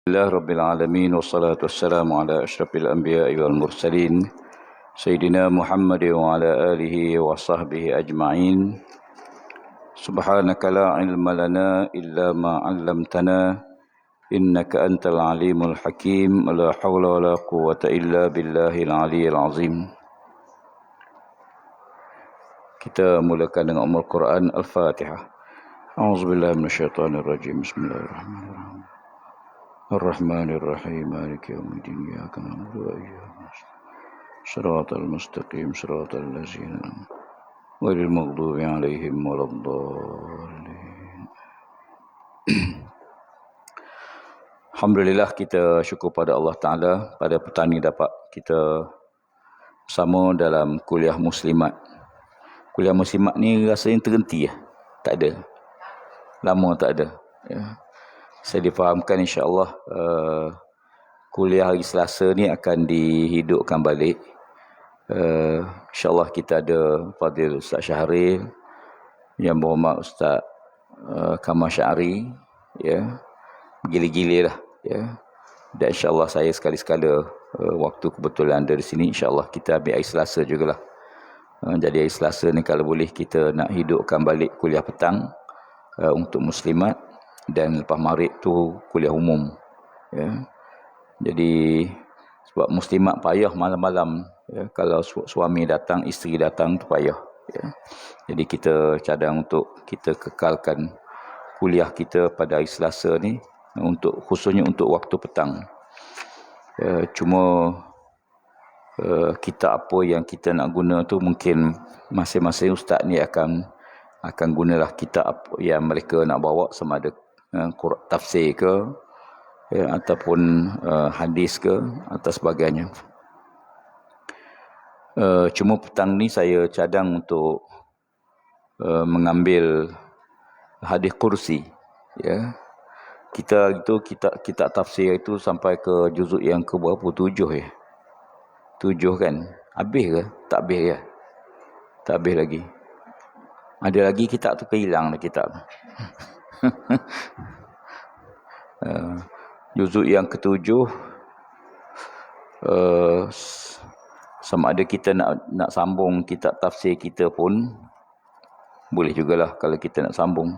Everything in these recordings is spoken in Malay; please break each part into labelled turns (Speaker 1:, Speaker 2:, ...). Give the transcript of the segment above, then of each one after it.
Speaker 1: Alhamdulillah Rabbil Alamin wassalatu wassalamu ala ashrafil anbiya'i wal mursalin Sayyidina Muhammad wa ala alihi wa sahbihi ajma'in. Subhanaka la ilma lana illa ma 'allamtana innaka antal alimul hakim. La hawla wa la quwwata illa billahil aliyyil azim. Kita mulakan dengan Ummul Quran Al-Fatihah. A'udzubillahi minasyaitonir rajim. Bismillahirrahmanirrahim. الرحمن الرحيم مالك يوم الدين إياك نعبد وإياك نستعين صراط المستقيم صراط الذين أنعمت غير المغضوب عليهم ولا الضالين. Alhamdulillah, kita syukur pada Allah Ta'ala pada petang ini dapat kita bersama dalam kuliah muslimat. Kuliah muslimat ni rasanya terhenti ya? Tak ada. Lama tak ada. Ya. Saya difahamkan insya-Allah kuliah hari Selasa ni akan dihidupkan balik. InsyaAllah kita ada Fadil Ustaz Syahril, yang berhormat Ustaz Kamal Syari, ya, gila-gila lah, ya. Dan insyaAllah saya sekali-sekala waktu kebetulan ada di sini, insyaAllah kita ambil hari Selasa jugalah. Jadi hari Selasa ni kalau boleh kita nak hidupkan balik kuliah petang untuk muslimat, dan lepas maghrib tu kuliah umum, ya. Jadi sebab muslimat payah malam-malam, ya, kalau suami datang, isteri datang tu payah, ya. Jadi kita cadang untuk kita kekalkan kuliah kita pada hari Selasa ni, khususnya untuk waktu petang. Cuma kitab apa yang kita nak guna tu mungkin masing-masing ustaz ni akan gunalah kitab yang mereka nak bawa, sama ada tafsir ke, ya, ataupun hadis ke atau sebagainya. Cuma petang ni saya cadang untuk mengambil hadis kursi, ya. Kita itu kitab tafsir itu sampai ke juzuk yang ke berapa? 7 ya. 7 kan? Habis ke? Tak habis ya. Tak habis lagi. Ada lagi kitab tu kehilang dah kitab. Juzuk yang ke-7, sama ada kita nak sambung kitab tafsir kita pun boleh jugalah kalau kita nak sambung,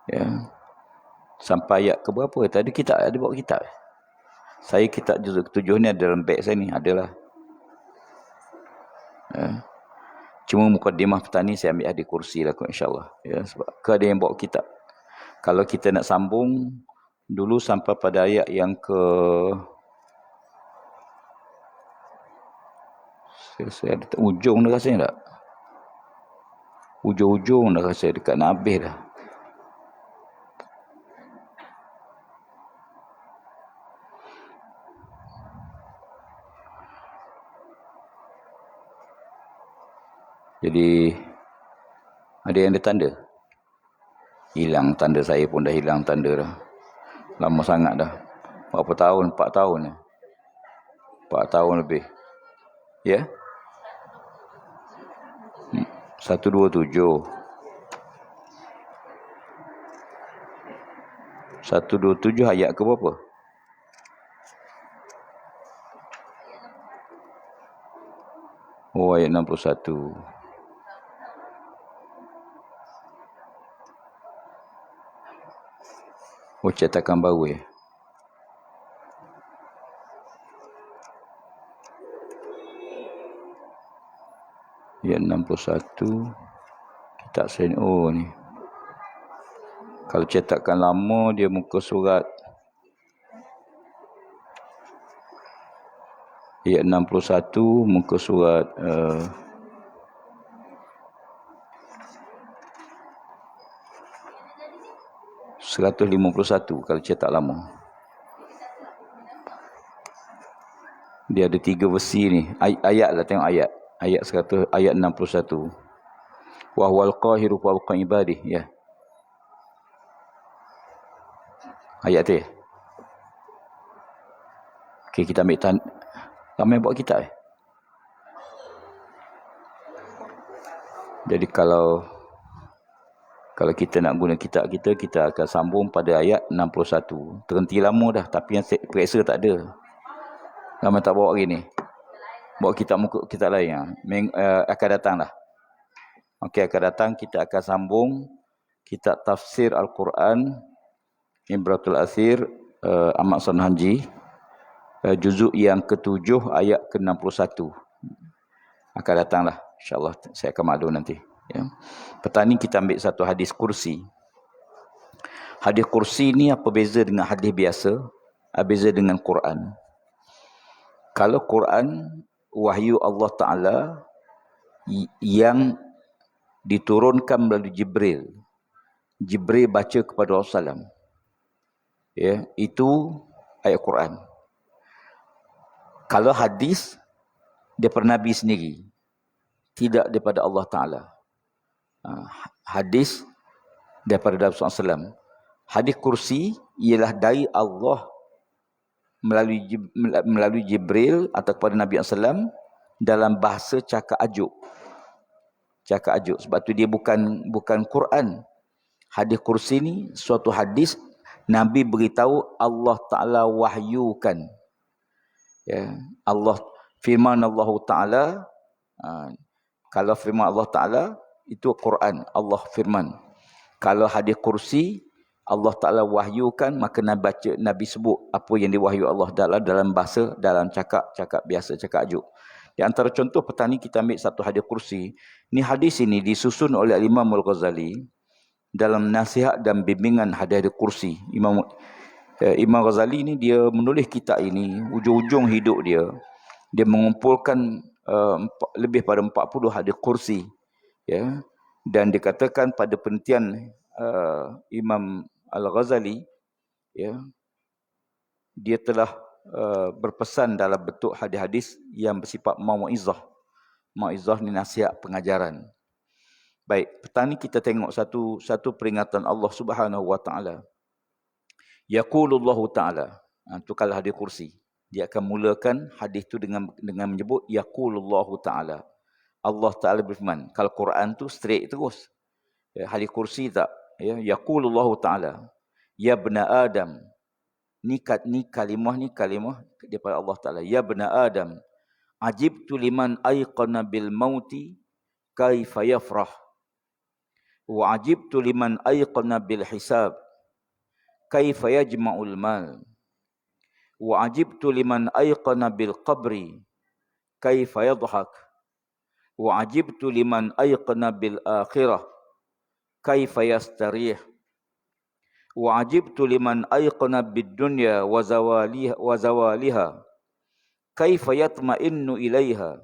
Speaker 1: ya. Sampai ayat ke berapa tadi kita ada bawa kitab. Saya kitab juzuk ke-7 ni ada dalam beg saya ni, adalah, ya. Cuma mukadimah petani saya ambil hadis kursi lah kot, insyaAllah, ya, sebab ada yang bawa kitab. Kalau kita nak sambung dulu sampai pada ayat yang ke, saya ada ujung dah rasanya tak? Ujung-ujung dah rasanya, dekat nak habis dah. Jadi ada yang ada tanda? Hilang tanda, saya pun dah hilang tanda dah. Lama sangat dah. Berapa tahun? 4 tahun. 4 tahun lebih. Ya? 127. 127 ayat ke berapa? Oh, ayat 61. Oh, cetakan baru ya. Ayat 61. Kitab SNO ni. Kalau cetakan lama dia muka surat ayat 61, muka surat 151 kalau cetak lama. Dia ada 3 versi ni. Ayat lah, tengok ayat. Ayat 100, ayat 61. Wa huwal qahiru fawqa ibadihi, ya. Ayat tu ya. Okey, kita ambil ramai buat kitab ya. Jadi kalau Kalau kita nak guna kitab kita, kita akan sambung pada ayat 61. Terhenti lama dah, tapi yang periksa tak ada. Lama tak bawa hari ni. Bawa kitab muka kitab lain. Akan datang lah. Okey, akan datang kita akan sambung kitab tafsir Al-Quran Ibratul Athir Ahmad Sonhanji, juzuk yang ke-7 ayat ke-61. Akan datanglah, insya-Allah saya akan maklum nanti, ya. Petang ni kita ambil satu hadis kursi. Hadis kursi ni apa beza dengan hadis biasa? Beza dengan Quran. Kalau Quran wahyu Allah Taala yang diturunkan melalui Jibril. Jibril baca kepada Rasulullah, ya, itu ayat Quran. Kalau hadis daripada Nabi sendiri, tidak daripada Allah Taala. Hadis daripada Nabi SAW. Hadis kursi ialah dari Allah melalui Jibril atau kepada Nabi SAW dalam bahasa cakap ajuk. Cakap ajuk. Sebab tu dia bukan Quran. Hadis kursi ni suatu hadis Nabi beritahu Allah Taala wahyukan. Ya, firman Allah Taala, kalau firman Allah Taala itu Quran, Allah firman. Kalau hadis kursi Allah Taala wahyukan, maka Nabi sebut apa yang diwahyu Allah Taala dalam bahasa, dalam cakap biasa, cakap ajuk. Di antara contoh petang ni kita ambil satu hadis kursi. Ni hadis ini disusun oleh Imam Al-Ghazali dalam nasihat dan bimbingan hadis kursi. Imam Ghazali ni dia menulis kitab ini, ujung-ujung hidup dia mengumpulkan lebih pada 40 hadis kursi, ya. Dan dikatakan pada penelitian Imam Al-Ghazali, ya, dia telah berpesan dalam bentuk hadis-hadis yang bersifat mau'izah. Mau'izah ni nasihat pengajaran. Baik, petang ni kita tengok satu peringatan Allah Subhanahu wa taala. Yaqulullahu taala. Itu kalau hadis kursi. Dia akan mulakan hadis tu dengan menyebut yaqulullahu taala. Allah Taala berfirman. Kalau Quran tu straight terus. Ya, hadis kursi tak, ya, yaqulullahu taala. Ya bna Adam. Ni kalimah daripada Allah Taala. Ya bna Adam, ajibtu liman ayqana bil mauti kaifa yafrah. Wa ajibtu liman ayqana bil hisab kaifa yajma'ul mal. Wa ajibtu liman ayqana bil qabri kaifa yadhhak. Wa ajibtu liman ayqana bil akhirah kaifa yastarih. Wa ajibtu liman ayqana bid dunya wa zawaliha kaifa yatma'innu ilaiha.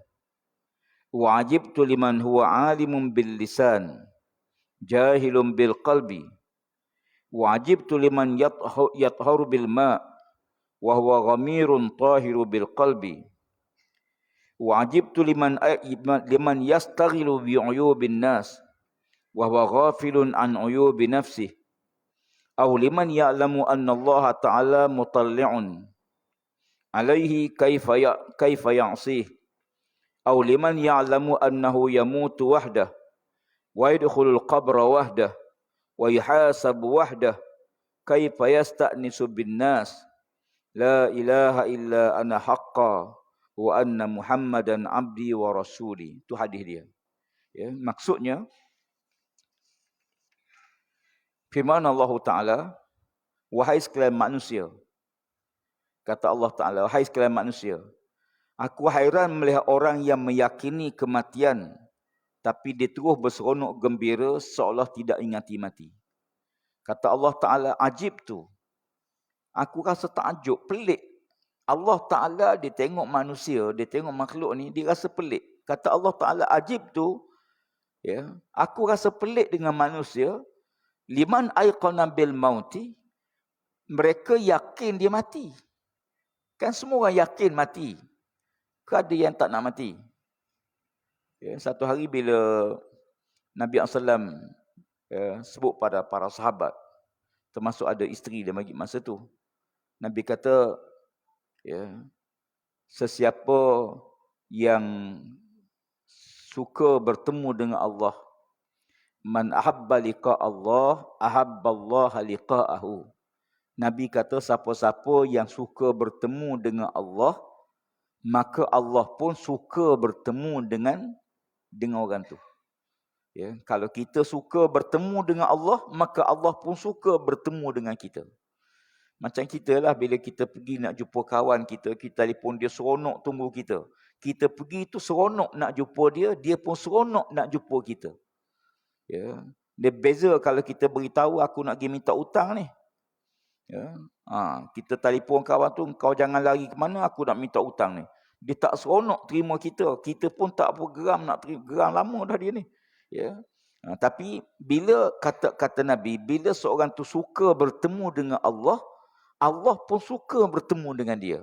Speaker 1: Wa ajibtu liman huwa alimun bil lisan jahilun bil qalbi. Wa ajibtu liman yatharu bil ma' wa huwa ghamirun tahiru bil qalbi. Wa ajibtu liman yastaghilu bi uyubin nas wa huwa ghafilun an uyubi nafsihi. Aw liman ya'lamu anna Allah Ta'ala mutalli'un alaihi kaifa ya'sih. Aw liman ya'lamu annahu yamutu wahdah wa yadkhulul qabra wahdah wa yuhasabu wahdah kaifa yasta'nisu bin nas. La ilaha illa ana haqqa wa anna Muhammadan abdi wa rasuli. Itu hadis dia. Ya, maksudnya firman Allah Taala, wahai sekalian manusia. Kata Allah Taala, wahai sekalian manusia, aku hairan melihat orang yang meyakini kematian tapi dia terus berseronok gembira seolah tidak ingati mati. Kata Allah Taala, ajib tu. Aku rasa takjub, pelik. Allah Ta'ala dia tengok manusia, dia tengok makhluk ni, dia rasa pelik. Kata Allah Ta'ala, ajib tu, ya, aku rasa pelik dengan manusia. Liman ayqana bil mauti, mereka yakin dia mati. Kan semua orang yakin mati. Ke ada yang tak nak mati? Ya, satu hari bila Nabi SAW sebut pada para sahabat, termasuk ada isteri dia bagi masa tu, Nabi kata, ya, sesiapa yang suka bertemu dengan Allah Man ahabba liqa Allah, ahabba Allah liqa'ahu. Nabi kata siapa-siapa yang suka bertemu dengan Allah, maka Allah pun suka bertemu dengan orang tu. Ya, kalau kita suka bertemu dengan Allah, maka Allah pun suka bertemu dengan kita. Macam kita lah, bila kita pergi nak jumpa kawan kita, kita telefon dia seronok tunggu kita. Kita pergi tu seronok nak jumpa dia, dia pun seronok nak jumpa kita. Ya. Dia beza kalau kita beritahu aku nak pergi minta hutang ni. Ya. Kita telefon kawan tu, kau jangan lari ke mana, aku nak minta hutang ni. Dia tak seronok terima kita. Kita pun tak bergeram nak terima, geram lama dah dia ni. Ya. Tapi bila kata Nabi, bila seorang tu suka bertemu dengan Allah, Allah pun suka bertemu dengan dia.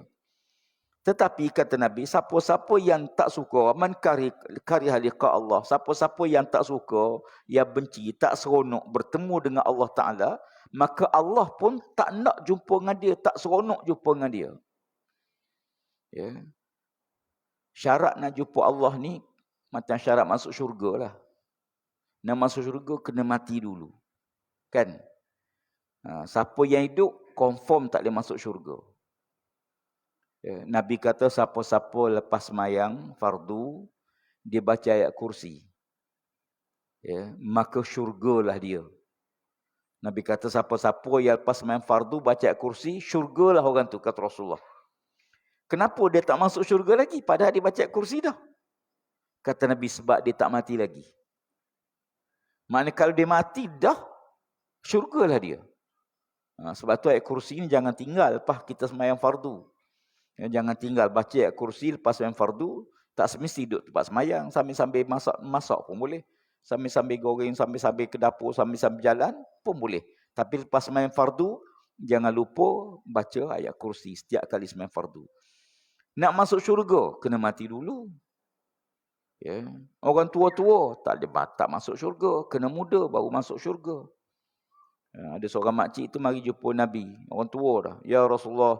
Speaker 1: Tetapi kata Nabi, siapa-siapa yang tak suka, man kariha liqa Allah, siapa-siapa yang tak suka, yang benci, tak seronok bertemu dengan Allah Ta'ala, maka Allah pun tak nak jumpa dengan dia, tak seronok jumpa dengan dia. Ya. Syarat nak jumpa Allah ni macam syarat masuk syurga lah. Nak masuk syurga kena mati dulu. Kan? Siapa yang hidup confirm tak boleh masuk syurga. Ya, Nabi kata siapa-siapa lepas sembahyang fardu dia baca ayat kursi, ya, maka syurgalah dia. Nabi kata siapa-siapa yang lepas sembahyang fardu baca ayat kursi, syurgalah orang tu, kata Rasulullah. Kenapa dia tak masuk syurga lagi padahal dia baca ayat kursi dah? Kata Nabi, sebab dia tak mati lagi. Maknanya kalau dia mati dah, syurgalah dia. Sebab tu ayat kursi ni jangan tinggal lepas kita sembahyang fardu. Ya, jangan tinggal baca ayat kursi lepas sembahyang fardu. Tak semesti duduk tempat sembahyang, sambil-sambil masak pun boleh. Sambil-sambil goreng, sambil-sambil ke dapur, sambil-sambil jalan pun boleh. Tapi lepas sembahyang fardu, jangan lupa baca ayat kursi setiap kali sembahyang fardu. Nak masuk syurga, kena mati dulu. Ya. Orang tua-tua tak masuk syurga, kena muda baru masuk syurga. Ada seorang makcik tu mari jumpa Nabi, orang tua dah. Ya Rasulullah,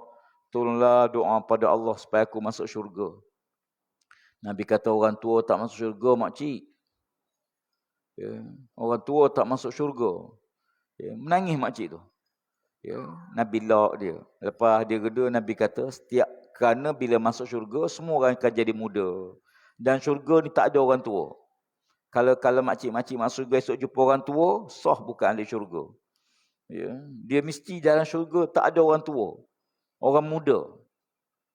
Speaker 1: tolonglah doa pada Allah supaya aku masuk syurga. Nabi kata orang tua tak masuk syurga, makcik. Ya. Orang tua tak masuk syurga. Ya. Menangis makcik tu. Ya. Nabi lock dia. Lepas dia reda, Nabi kata kerana bila masuk syurga, semua orang akan jadi muda. Dan syurga ni tak ada orang tua. Kalau makcik-makcik masuk syurga esok jumpa orang tua, sah bukan ahli syurga. Ya. Dia mesti dalam syurga tak ada orang tua. Orang muda.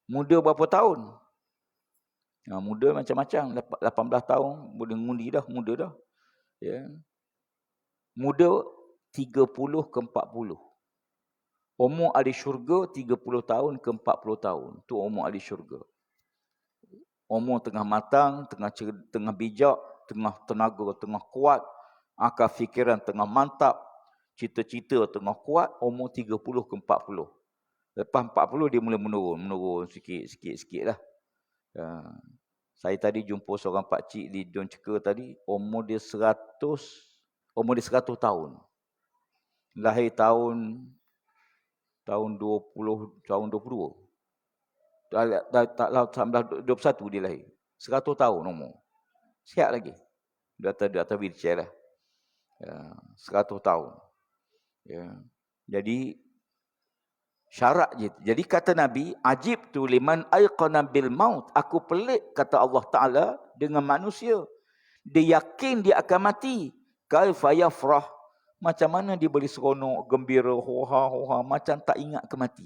Speaker 1: Muda berapa tahun? Muda macam-macam. 18 tahun boleh ngundi dah, muda dah. Ya. Muda 30 ke 40. Umur ahli syurga 30 tahun ke 40 tahun. Tu umur ahli syurga. Umur tengah matang, tengah bijak, tengah tenaga, tengah kuat, akal fikiran tengah mantap, cita-cita tengah kuat, umur 30 ke 40. Lepas 40 dia mula menurun sikit lah. Saya tadi jumpa seorang pakcik di John Ceka tadi, umur dia 100 tahun. Lahir tahun 22. Tak 21 dia lahir. 100 tahun umur. Sihat lagi. Dia atas wheelchair lah. 100 tahun. Ya. Jadi syarat je. Jadi kata Nabi, ajib tu liman aiqana bil maut. Aku pelik kata Allah Ta'ala dengan manusia. Dia yakin dia akan mati. Kaifa yafrah. Macam mana dia boleh seronok, gembira, hoha, macam tak ingat kemati.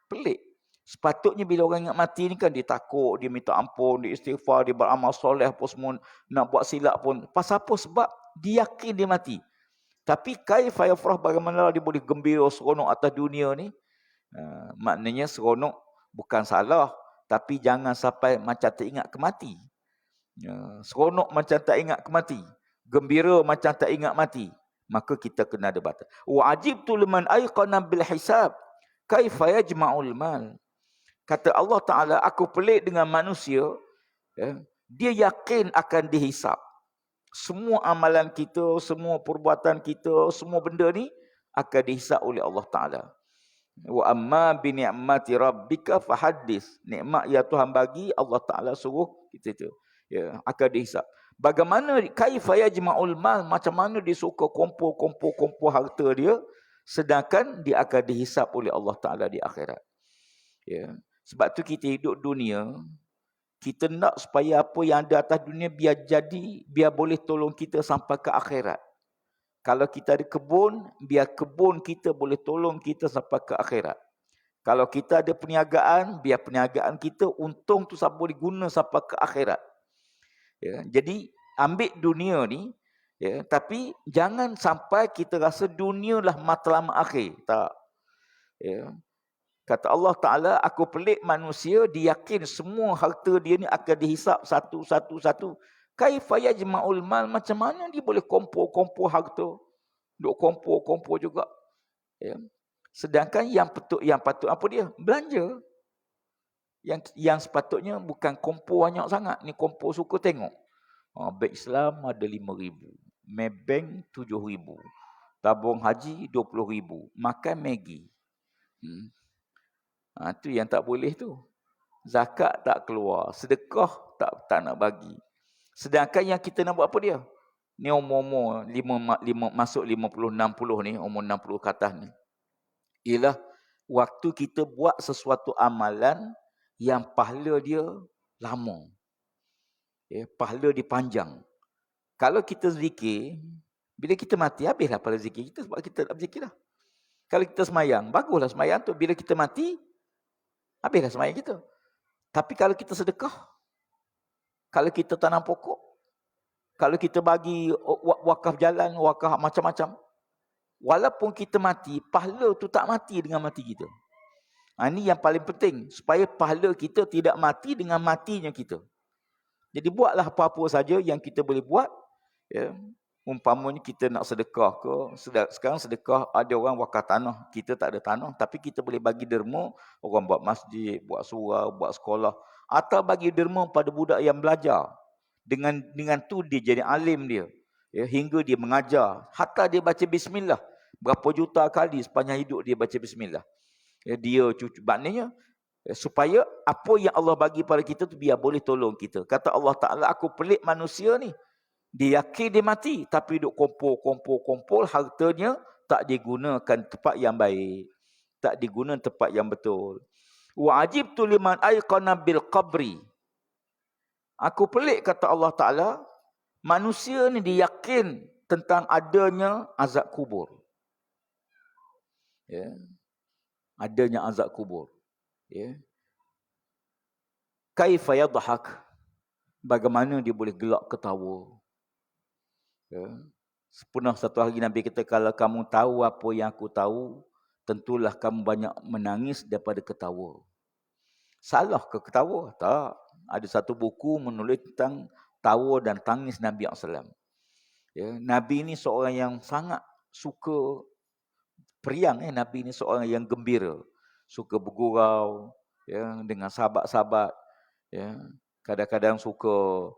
Speaker 1: Pelik. Sepatutnya bila orang ingat mati ni kan dia takut, dia minta ampun, dia istighfar, dia beramal soleh apa semua, nak buat silap pun. Pasal apa? Sebab dia yakin dia mati. Tapi kaifa yafrah, bagaimana dia boleh gembira, seronok atas dunia ni? Maknanya seronok bukan salah, tapi jangan sampai macam tak ingat kemati. Seronok macam tak ingat kemati, gembira macam tak ingat mati, maka kita kena ada batas. Wa ajibtu liman aiqana bil hisab kaifa yajma'ul mal. Kata Allah Ta'ala, aku pelik dengan manusia, ya, dia yakin akan dihisap. Semua amalan kita, semua perbuatan kita, semua benda ni akan dihisap oleh Allah Ta'ala. Wa amma bi ni'mati rabbika fahaddis. Nikmat yang Tuhan bagi, Allah Ta'ala suruh kita tu, ya, akan dihisap. Bagaimana kaifa yajma'ul mal, macam mana dia suka kumpul harta dia, sedangkan dia akan dihisap oleh Allah Taala di akhirat. Ya. Sebab tu kita hidup dunia, kita nak supaya apa yang ada atas dunia biar jadi, biar boleh tolong kita sampai ke akhirat. Kalau kita ada kebun, biar kebun kita boleh tolong kita sampai ke akhirat. Kalau kita ada perniagaan, biar perniagaan kita untung tu boleh guna sampai ke akhirat. Ya, jadi ambil dunia ni, ya, tapi jangan sampai kita rasa dunia lah matlamat akhir. Tak. Ya. Kata Allah Ta'ala, aku pelik manusia, dia yakin semua harta dia ni akan dihisap satu-satu. Kaifa yajma'ul mal, macam mana dia boleh kumpul harta? Duk kumpul juga. Ya. Sedangkan yang patut apa dia? Belanja. Yang sepatutnya bukan kumpul banyak sangat. Ni kumpul suka tengok. Bank Islam ada 5,000. Maybank 7,000. Tabung haji 20,000. Makan Maggi. Tu yang tak boleh tu. Zakat tak keluar. Sedekah tak nak bagi. Sedangkan yang kita nak buat apa dia? Ni umur-umur masuk 50, 60 ni. Umur 60 ke atas ni. Ialah waktu kita buat sesuatu amalan yang pahala dia lama. Pahala dia panjang. Kalau kita zikir, bila kita mati, habislah pahala zikir kita sebab kita tak berzikir dah. Kalau kita semayang, baguslah semayang tu. Bila kita mati, habislah semayang kita. Tapi kalau kita sedekah, kalau kita tanam pokok, kalau kita bagi wakaf jalan, wakaf macam-macam, walaupun kita mati, pahala tu tak mati dengan mati kita. Ini yang paling penting. Supaya pahala kita tidak mati dengan matinya kita. Jadi buatlah apa-apa saja yang kita boleh buat. Ya. Umpamanya kita nak sedekah ke. Sekarang sedekah ada orang wakaf tanah. Kita tak ada tanah. Tapi kita boleh bagi derma. Orang buat masjid, buat surau, buat sekolah. Atau bagi derma pada budak yang belajar. Dengan tu dia jadi alim dia. Ya, hingga dia mengajar. Hatta dia baca bismillah. Berapa juta kali sepanjang hidup dia baca bismillah. Ya, dia cucu. Maknanya, supaya apa yang Allah bagi pada kita tu biar boleh tolong kita. Kata Allah Ta'ala, aku pelik manusia ni. Dia yakin dia mati. Tapi duk kumpul. Hartanya tak digunakan tempat yang baik. Tak digunakan tempat yang betul. Wa ajibtu liman ayqana bil qabri. Aku pelik, kata Allah Ta'ala, manusia ni dia yakin tentang adanya azab kubur. Ya. Adanya azab kubur. Ya. Kaifa yadhak, bagaimana dia boleh gelak ketawa. Ya. Pernah satu hari Nabi kata, kalau kamu tahu apa yang aku tahu, tentulah kamu banyak menangis daripada ketawa. Salah ke ketawa? Tak. Ada satu buku menulis tentang tawa dan tangis Nabi SAW. Ya. Nabi ni seorang yang sangat suka periang. Nabi ni seorang yang gembira. Suka bergurau, ya, dengan sahabat-sahabat. Ya. Kadang-kadang suka,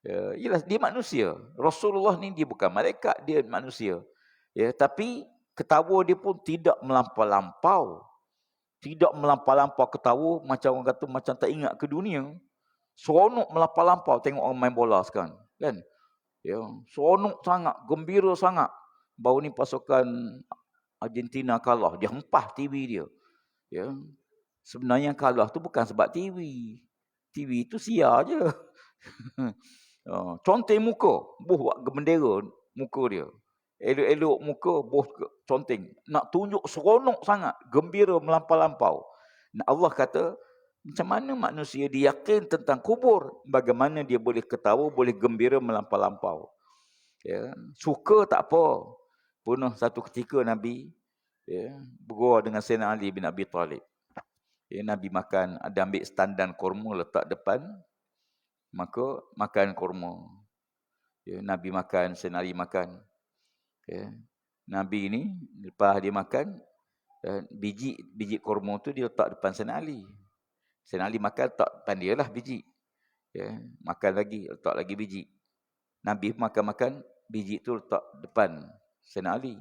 Speaker 1: ya, yelah, dia manusia. Rasulullah ni dia bukan malaikat, dia manusia. Ya, tapi ketawa dia pun tidak melampau-lampau. Tidak melampau-lampau ketawa macam orang kata macam tak ingat ke dunia. Seronok melampau-lampau tengok orang main bola sekarang, kan? Ya, seronok sangat, gembira sangat. Baru ni pasukan Argentina kalah, dia hempah TV dia. Ya. Sebenarnya kalah tu bukan sebab TV. TV tu sia je. Conteng muka, buh bendera muka dia. Elok-elok muka, buh conteng. Nak tunjuk seronok sangat, gembira melampau-lampau. Allah kata, macam mana manusia dia yakin tentang kubur, bagaimana dia boleh ketawa, boleh gembira melampau-lampau. Ya. Suka tak apa. Pernah satu ketika Nabi, ya, bergurau dengan Sayyidina Ali bin Abi Talib. Ya, Nabi makan, ada ambil standan kurma letak depan, maka makan kurma. Ya, Nabi makan, Sayyidina Ali makan. Ya. Nabi ni lepas dia makan, biji kurma tu dia letak depan Sayyidina Ali. Sayyidina Ali makan, letak depan dia lah biji. Ya. Makan lagi, letak lagi biji. Nabi makan-makan, biji tu letak depan Sayyidina Ali.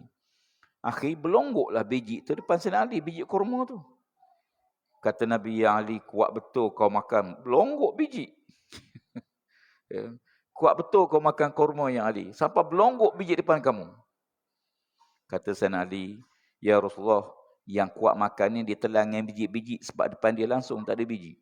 Speaker 1: Akhir berlonggoklah biji tu depan Sayyidina Ali, biji kurma tu. Kata Nabi, ya Ali, kuat betul kau makan. Berlonggok biji. Ya. Kuat betul kau makan kurma yang Ali. Sampai berlonggok biji depan kamu. Kata Sayyidina Ali, ya Rasulullah, yang kuat makan ni dia telan dengan biji-biji sebab depan dia langsung tak ada biji.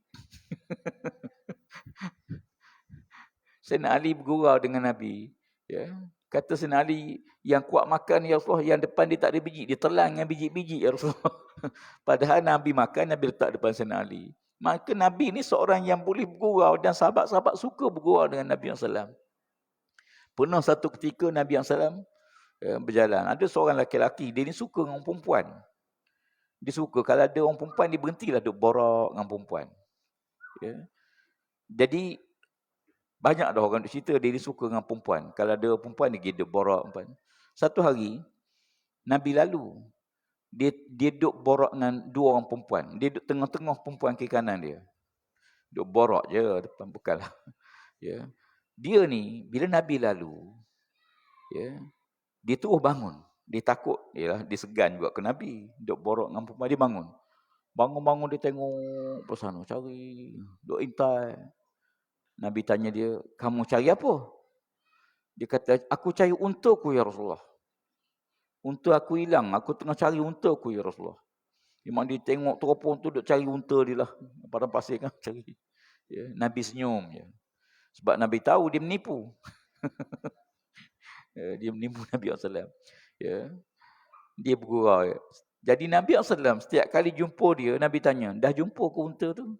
Speaker 1: Sayyidina Ali bergurau dengan Nabi. Ya. Kata Sayyidina Ali, yang kuat makan ya Rasulullah, yang depan dia tak ada biji. Dia telan dengan biji-biji ya Rasulullah. Padahal Nabi makan, Nabi letak depan Sayyidina Ali. Maka Nabi ni seorang yang boleh bergurau dan sahabat-sahabat suka bergurau dengan Nabi SAW. Pernah satu ketika Nabi SAW berjalan. Ada seorang lelaki-lelaki, dia ni suka dengan perempuan. Dia suka, kalau ada orang perempuan, dia berhentilah duk borak dengan perempuan. Ya. Jadi, banyak dah orang duk cerita, dia ni suka dengan perempuan. Kalau ada perempuan, dia duk borak perempuan. Satu hari, Nabi lalu. Dia duk borak dengan dua orang perempuan. Dia duk tengah-tengah perempuan kiri kanan dia. Duk borak je depan bukanlah. Ya. Dia ni, bila Nabi lalu, ya, dia terus bangun. Dia takut. Dia segan juga ke Nabi. Duk borak dengan perempuan. Dia bangun. Bangun-bangun dia tengok persana. Cari. Duk intai. Nabi tanya dia, kamu cari apa? Dia kata, aku cari untaku ya Rasulullah. Unta aku hilang. Aku tengah cari untaku ya Rasulullah. Memang dia tengok teropong tu duk cari unta dia lah. Padang pasir kan cari. Ya, Nabi senyum. Ya. Sebab Nabi tahu dia menipu. Dia menipu Nabi SAW. Ya. Dia bergurau. Ya. Jadi Nabi SAW setiap kali jumpa dia, Nabi tanya, dah jumpa ke unta tu?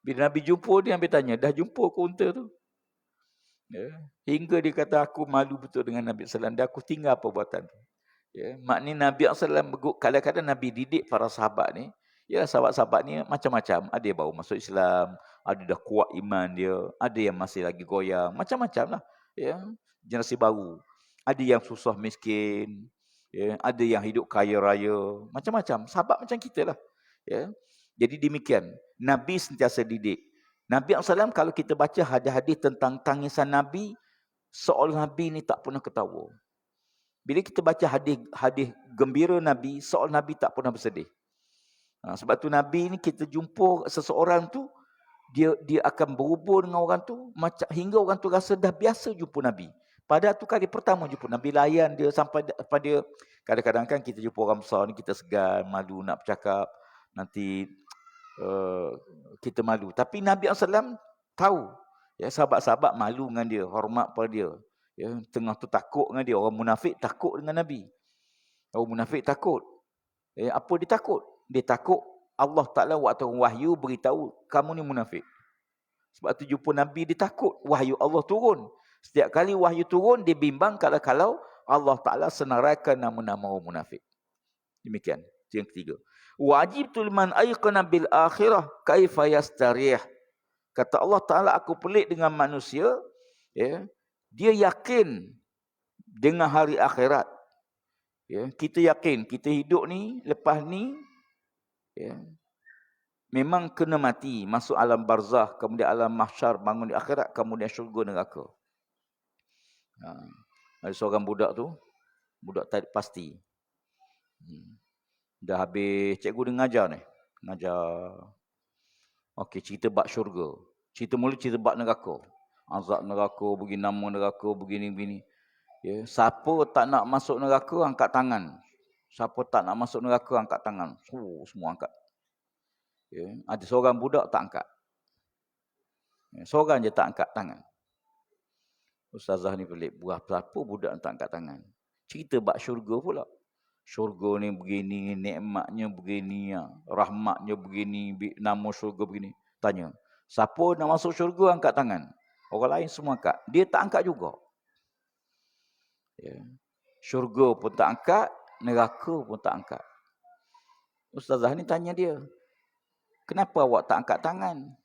Speaker 1: Bila Nabi jumpa dia, Nabi tanya, dah jumpa ke unta tu? Ya. Hingga dia kata, aku malu betul dengan Nabi SAW. Dah aku tinggal perbuatan tu. Ya. Maknanya Nabi SAW, kadang-kadang Nabi didik para sahabat ni. Ya, sahabat-sahabat ni macam-macam. Ada yang baru masuk Islam. Ada dah kuat iman dia. Ada yang masih lagi goyang. Macam-macam lah. Ya. Generasi baru. Ada yang susah miskin. Ya. Ada yang hidup kaya raya. Macam-macam. Sahabat macam kita lah. Ya. Jadi demikian. Nabi sentiasa didik. Nabi SAW kalau kita baca hadis-hadis tentang tangisan Nabi, seolah Nabi ni tak pernah ketawa. Bila kita baca hadis gembira Nabi, seolah Nabi tak pernah bersedih. Sebab tu Nabi ni kita jumpa seseorang tu, dia akan berhubung dengan orang tu, macam hingga orang tu rasa dah biasa jumpa Nabi. Padahal tu kali pertama jumpa Nabi, layan dia sampai pada kadang-kadang kan kita jumpa orang besar ni, kita segan, malu nak bercakap, nanti kita malu. Tapi Nabi SAW tahu, ya, sahabat-sahabat malu dengan dia, hormat pada dia. Ya, tengah tu takut dengan dia. Orang munafik takut dengan Nabi. Orang munafik takut. Apa dia takut? Dia takut Allah Ta'ala waktu wahyu beritahu, kamu ni munafik. Sebab tu jumpa Nabi, dia takut wahyu Allah turun. Setiap kali wahyu turun, dia bimbang kalau Allah Ta'ala senaraikan nama-nama orang munafik. Demikian. Itu yang ketiga. Wajibtul man ayqana bil akhirah kaifa yastarih. Kata Allah Ta'ala, aku pelik dengan manusia, ya, dia yakin dengan hari akhirat. Ya, kita yakin, kita hidup ni, lepas ni, ya, memang kena mati, masuk alam barzah, kemudian alam mahsyar, bangun di akhirat, kemudian syurga neraka. Ada seorang budak tu, budak tadi pasti. Dah habis cikgu dia ngajar ni. Ngajar. Okey, cerita bab syurga. Cerita mula cerita bab neraka. Azab neraka, begini nama neraka, begini-begini. Ya, siapa tak nak masuk neraka, angkat tangan. Siapa tak nak masuk neraka, angkat tangan. Semua angkat. Ya, ada seorang budak tak angkat. Ya, seorang je tak angkat tangan. Ustazah ni pelik. Berapa budak tak angkat tangan. Cerita bab syurga pula. Syurga ni begini, nikmatnya begini, rahmatnya begini, nama syurga begini. Tanya, siapa nak masuk syurga angkat tangan? Orang lain semua angkat. Dia tak angkat juga. Ya. Syurga pun tak angkat, neraka pun tak angkat. Ustazah ni tanya dia, kenapa awak tak angkat tangan?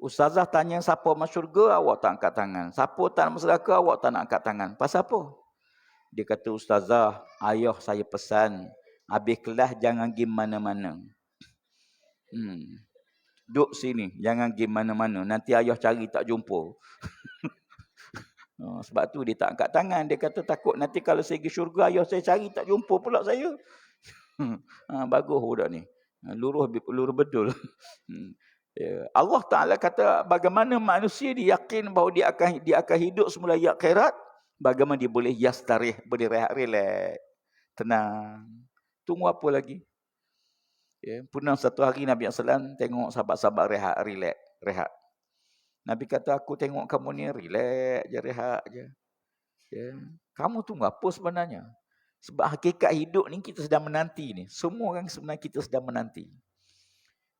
Speaker 1: Ustazah tanya siapa masuk syurga, awak tak angkat tangan. Siapa tak masuk neraka, awak tak nak angkat tangan. Pasal apa? Dia kata, ustazah, ayah saya pesan, habis kelas jangan pergi mana-mana. Duduk sini, jangan pergi mana-mana. Nanti ayah cari tak jumpa. Sebab tu dia tak angkat tangan. Dia kata takut nanti kalau saya pergi syurga, ayah saya cari tak jumpa pula saya. Bagus budak ni. Luruh betul. Ya. Allah Ta'ala kata bagaimana manusia dia yakin bahawa dia akan hidup semula di akhirat, bagaimana dia boleh yastarih, boleh rehat, relax, tenang. Tunggu apa lagi? Ya. Pernah satu hari Nabi SAW tengok sahabat-sahabat rehat, relax, rehat. Nabi kata, aku tengok kamu ni relax je, rehat je. Ya. Kamu tunggu apa sebenarnya? Sebab hakikat hidup ni kita sedang menanti ni. Semua orang sebenarnya kita sedang menanti.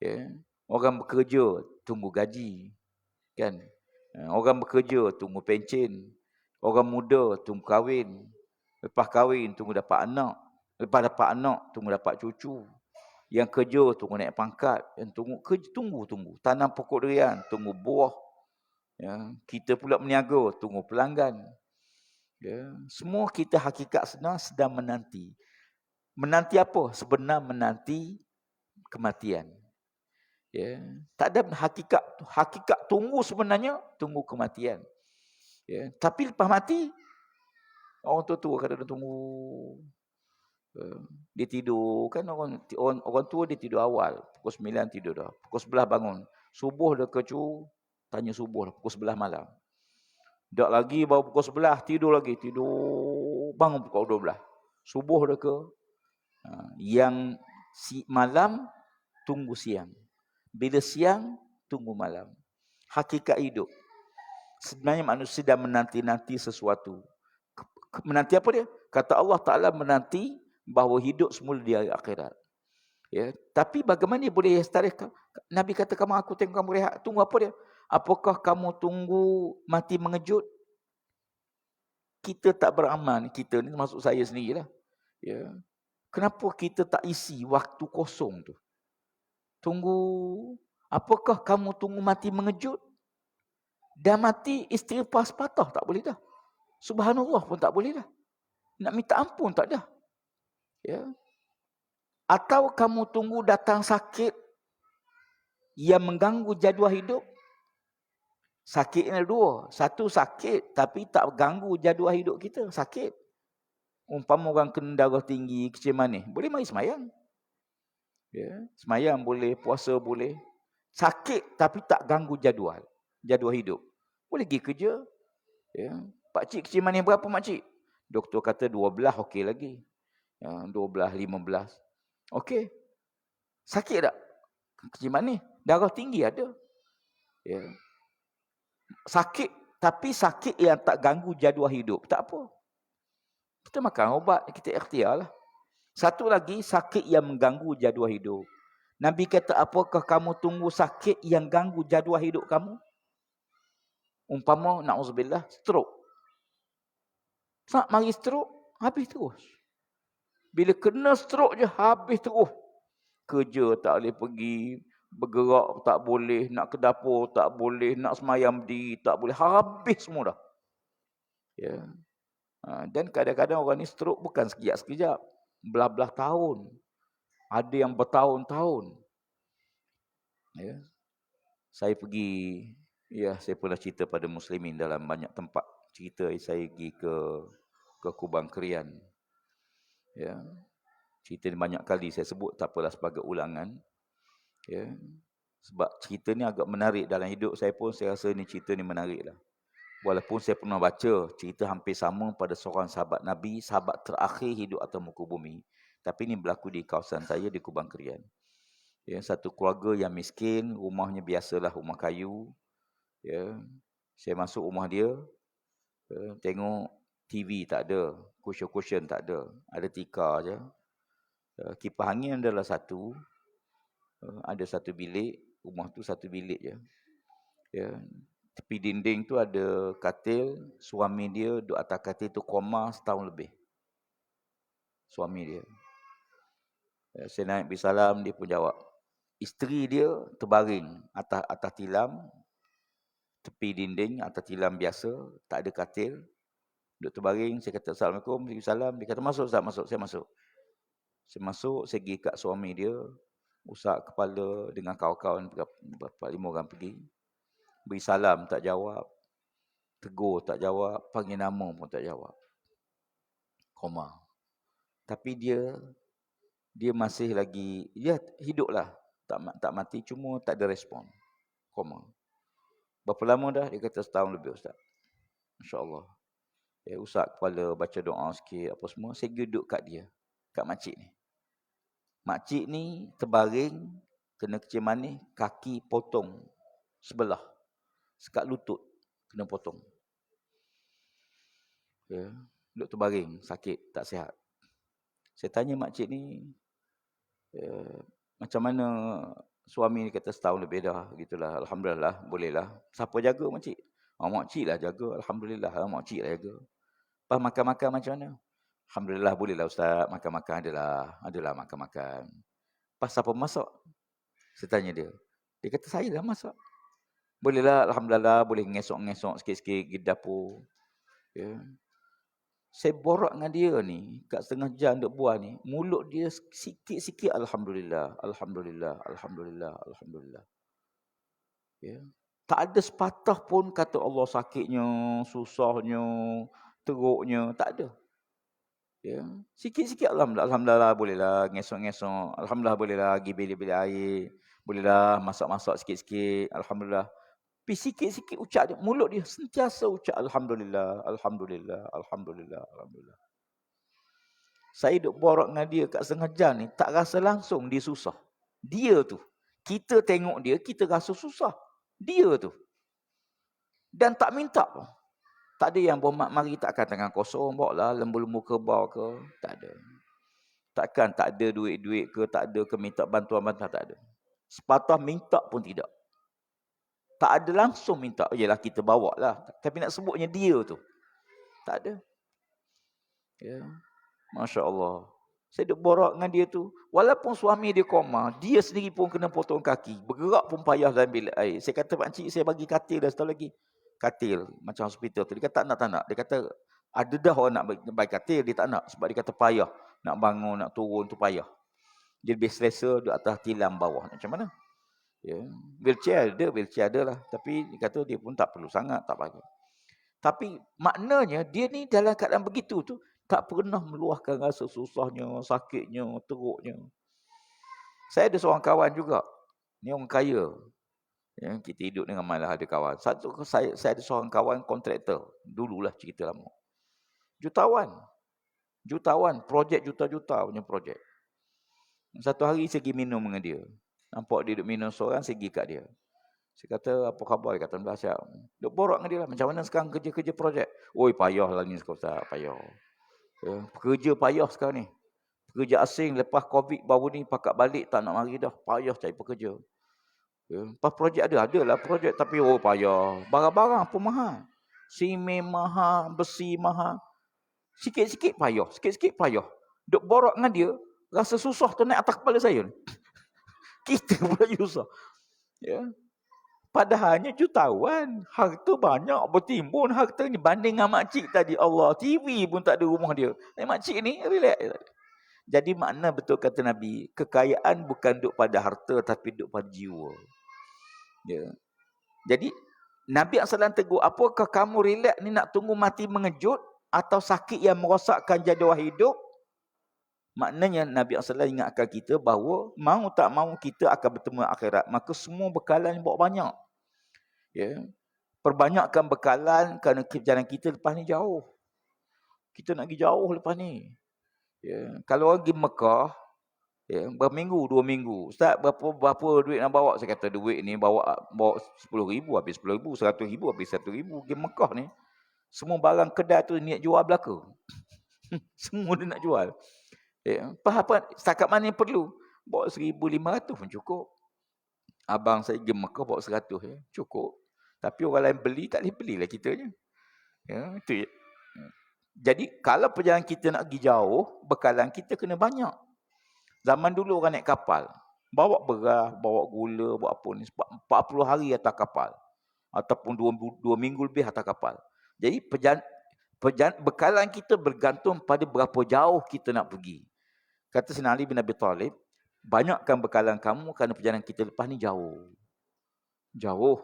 Speaker 1: Ya. Orang bekerja tunggu gaji, kan? Orang bekerja tunggu pencen. Orang muda tunggu kahwin. Lepas kahwin tunggu dapat anak. Lepas dapat anak tunggu dapat cucu. Yang kerja tunggu naik pangkat. Yang tunggu. Tanam pokok durian tunggu buah. Ya. Kita pula meniaga tunggu pelanggan. Ya. Semua kita hakikat sedang menanti. Menanti apa? Sebenar menanti kematian. Ya. Tak ada hakikat tunggu sebenarnya, tunggu kematian. Ya. Tapi lepas mati, orang tua kadang-kadang tunggu. Dia tidur, kan orang tua dia tidur awal. Pukul 9 tidur dah. Pukul 11 bangun. Subuh dah kecu, tanya subuh dah, pukul 11 malam. Tak lagi baru pukul 11, tidur lagi. Tidur, bangun pukul 12. Subuh dah ke. Yang malam, tunggu siang. Bila siang, tunggu malam. Hakikat hidup. Sebenarnya manusia dah menanti-nanti sesuatu. Menanti apa dia? Kata Allah Ta'ala menanti bahawa hidup semula di akhirat. Ya. Tapi bagaimana dia boleh tarikh? Nabi kata, aku tengok kamu rehat. Tunggu apa dia? Apakah kamu tunggu mati mengejut? Kita tak beramal. Kita ni termasuk saya sendirilah. Ya. Kenapa kita tak isi waktu kosong tu? Tunggu. Apakah kamu tunggu mati mengejut? Dah mati istighfar sepatah tak boleh dah. Subhanallah pun tak boleh dah. Nak minta ampun tak dah. Ya. Atau kamu tunggu datang sakit yang mengganggu jadual hidup? Sakitnya dua. Satu sakit tapi tak ganggu jadual hidup kita. Sakit. Umpama orang kena darah tinggi, kecil manis. Boleh mari semayang. Ya. Semayang boleh, puasa boleh. Sakit tapi tak ganggu jadual hidup. Boleh pergi kerja. Ya. Pakcik kecil manis berapa makcik? Doktor kata 12 okey lagi. 12, 15. Okey. Sakit tak? Kecil manis. Darah tinggi ada. Ya. Sakit. Tapi sakit yang tak ganggu jadual hidup. Tak apa. Kita makan ubat. Kita ikhtiar lah. Satu lagi, sakit yang mengganggu jadual hidup. Nabi kata, apakah kamu tunggu sakit yang ganggu jadual hidup kamu? Umpama, na'udzubillah, stroke. Mari stroke, habis terus. Bila kena stroke je, habis terus. Kerja tak boleh pergi, bergerak tak boleh, nak ke dapur tak boleh, nak semayam berdiri tak boleh. Habis semua dah. Ya. Dan kadang-kadang orang ni stroke bukan sekejap-sekejap. Belah-belah tahun. Ada yang bertahun-tahun. Ya. Saya pernah cerita pada muslimin dalam banyak tempat. Cerita saya pergi ke Kubang Krian. Ya. Cerita ni banyak kali saya sebut, tak apalah sebagai ulangan. Ya. Sebab cerita ni agak menarik dalam hidup saya pun, saya rasa ni cerita ni menarik lah. Walaupun saya pernah baca cerita hampir sama pada seorang sahabat Nabi, sahabat terakhir hidup atas muka bumi. Tapi ini berlaku di kawasan saya di Kubang Krian. Ya, satu keluarga yang miskin, rumahnya biasalah rumah kayu. Ya. Saya masuk rumah dia, tengok TV tak ada, cushion tak ada, ada tikar je. Kipas angin adalah satu, ada satu bilik, rumah tu satu bilik je. Ya. Tepi dinding tu ada katil, suami dia duduk atas katil tu koma setahun lebih. Suami dia. Saya naik pergi salam, dia pun jawab. Isteri dia terbaring atas tilam, tepi dinding, atas tilam biasa, tak ada katil. Duduk terbaring, saya kata Assalamualaikum, salam. Dia kata masuk, saya masuk. Saya masuk, saya pergi kat suami dia, usap kepala dengan kawan-kawan, 4-5 orang pergi. Beri salam, tak jawab. Tegur, tak jawab. Panggil nama pun tak jawab. Koma. Tapi dia masih lagi, dia hiduplah. Tak mati, cuma tak ada respon. koma. Berapa lama dah? Dia kata setahun lebih Ustaz. Masya-Allah. Ustaz kepala baca doa sikit apa semua. Saya duduk kat dia, kat makcik ni. Makcik ni terbaring, kena kecil manis, kaki potong sebelah. Sekat lutut kena potong. Duduk terbaring, sakit, tak sihat. Saya tanya makcik ni, macam mana suami ni? Kata setahun lebih dah, gitulah. Alhamdulillah, bolehlah. Siapa jaga makcik? Makcik lah jaga. Alhamdulillah, makcik lah jaga. Lepas makan-makan macam mana? Alhamdulillah, bolehlah Ustaz. Makan-makan adalah makan-makan. Lepas siapa masak? Saya tanya dia. Dia kata, saya lah masak. Bolehlah, Alhamdulillah, boleh ngesok-ngesok sikit-sikit di dapur. Saya borak dengan dia ni, kat setengah jam duk buat ni, mulut dia sikit-sikit Alhamdulillah, Alhamdulillah, Alhamdulillah, Alhamdulillah. Tak ada sepatah pun kata Allah sakitnya, susahnya, teruknya, tak ada. Sikit-sikit Alhamdulillah, bolehlah ngesok-ngesok, Alhamdulillah, bolehlah pergi bilik-bilik air, bolehlah masak-masak sikit-sikit, Alhamdulillah. Tapi sikit-sikit ucap dia, mulut dia sentiasa ucap Alhamdulillah, Alhamdulillah, Alhamdulillah, Alhamdulillah. Saya duk borak dengan dia kat setengah jam ni, tak rasa langsung dia susah. Dia tu. Kita tengok dia, kita rasa susah. Dia tu. Dan tak minta pun. Tak ada yang bermak mari takkan tangan kosong, bawa lah lembu-lembu kerbau ke. Tak ada. Takkan tak ada duit-duit ke, tak ada ke minta bantuan-bantuan, tak ada. Sepatah minta pun tidak. Tak ada langsung minta. Yalah kita bawa lah. Tapi nak sebutnya dia tu. Tak ada. Masya Allah. Saya duk borak dengan dia tu. Walaupun suami dia koma, dia sendiri pun kena potong kaki. Bergerak pun payah dalam bilik air. Saya kata, pakcik saya bagi katil dah setahun lagi. Katil. Macam hospital tu. Dia kata tak nak. Dia kata ada dah orang nak bagi katil. Dia tak nak. Sebab dia kata payah. Nak bangun, nak turun tu payah. Dia lebih selesa duduk atas tilam bawah. Macam mana? Wheelchair ada lah. Tapi dia kata dia pun tak perlu sangat, tak bagi. Tapi maknanya dia ni dalam keadaan begitu tu tak pernah meluahkan rasa susahnya, sakitnya, teruknya. Saya ada seorang kawan juga. Ni orang kaya. Kita hidup dengan malah ada kawan. Saya ada seorang kawan kontraktor. Dululah cerita lama. Jutawan. Projek juta-juta punya projek. Satu hari saya pergi minum dengan dia. Nampak dia duduk minum seorang, saya pergi kat dia. Saya kata, apa khabar? Dia kata, dah siap. Duduk borak dengan dia lah. Macam mana sekarang kerja-kerja projek? Oi, payah lah ni sekarang, Ustaz. Payah. Pekerja payah sekarang ni. Pekerja asing lepas COVID baru ni pakat balik, tak nak mari dah. Payah cari pekerja. Lepas projek adalah projek. Tapi payah. Barang-barang pun mahal. Simen mahal, besi mahal. Sikit-sikit payah. Duduk borak dengan dia, rasa susah tu naik atas kepala saya ni. Kita pula susah. Padahalnya jutawan. Harta banyak bertimbun. Harta ni banding dengan makcik tadi. Allah, TV pun tak ada rumah dia. Makcik ni relax. Jadi makna betul kata Nabi. Kekayaan bukan duduk pada harta. Tapi duduk pada jiwa. Jadi Nabi SAW tegur. Apakah kamu relax ni nak tunggu mati mengejut? Atau sakit yang merosakkan jadual hidup? Maknanya Nabi SAW ingatkan kita bahawa mau tak mau kita akan bertemu akhirat. Maka semua bekalan bawa banyak. Perbanyakkan bekalan kerana jalan kita lepas ni jauh. Kita nak pergi jauh lepas ni. Kalau orang pergi Mekah, berminggu, 2 minggu. Ustaz, berapa duit nak bawa? Saya kata duit ni bawa 10,000 habis 10,000, 100,000 habis 100,000. Pergi Mekah ni, semua barang kedai tu niat jual belaka. Semua dia nak jual. Apa setakat mana yang perlu? Bawa 1,500 pun cukup. Abang saya pergi Mekah bawa 100 cukup. Tapi orang lain beli, tak boleh belilah kitanya. Itu. Jadi kalau perjalanan kita nak pergi jauh, bekalan kita kena banyak. Zaman dulu orang naik kapal, bawa beras, bawa gula, bawa apa ni, 40 hari atas kapal. Ataupun 2 minggu lebih atas kapal. Jadi bekalan kita bergantung pada berapa jauh kita nak pergi. Kata Sayyidina Ali bin Abi Talib, banyakkan bekalan kamu kerana perjalanan kita lepas ni jauh. Jauh.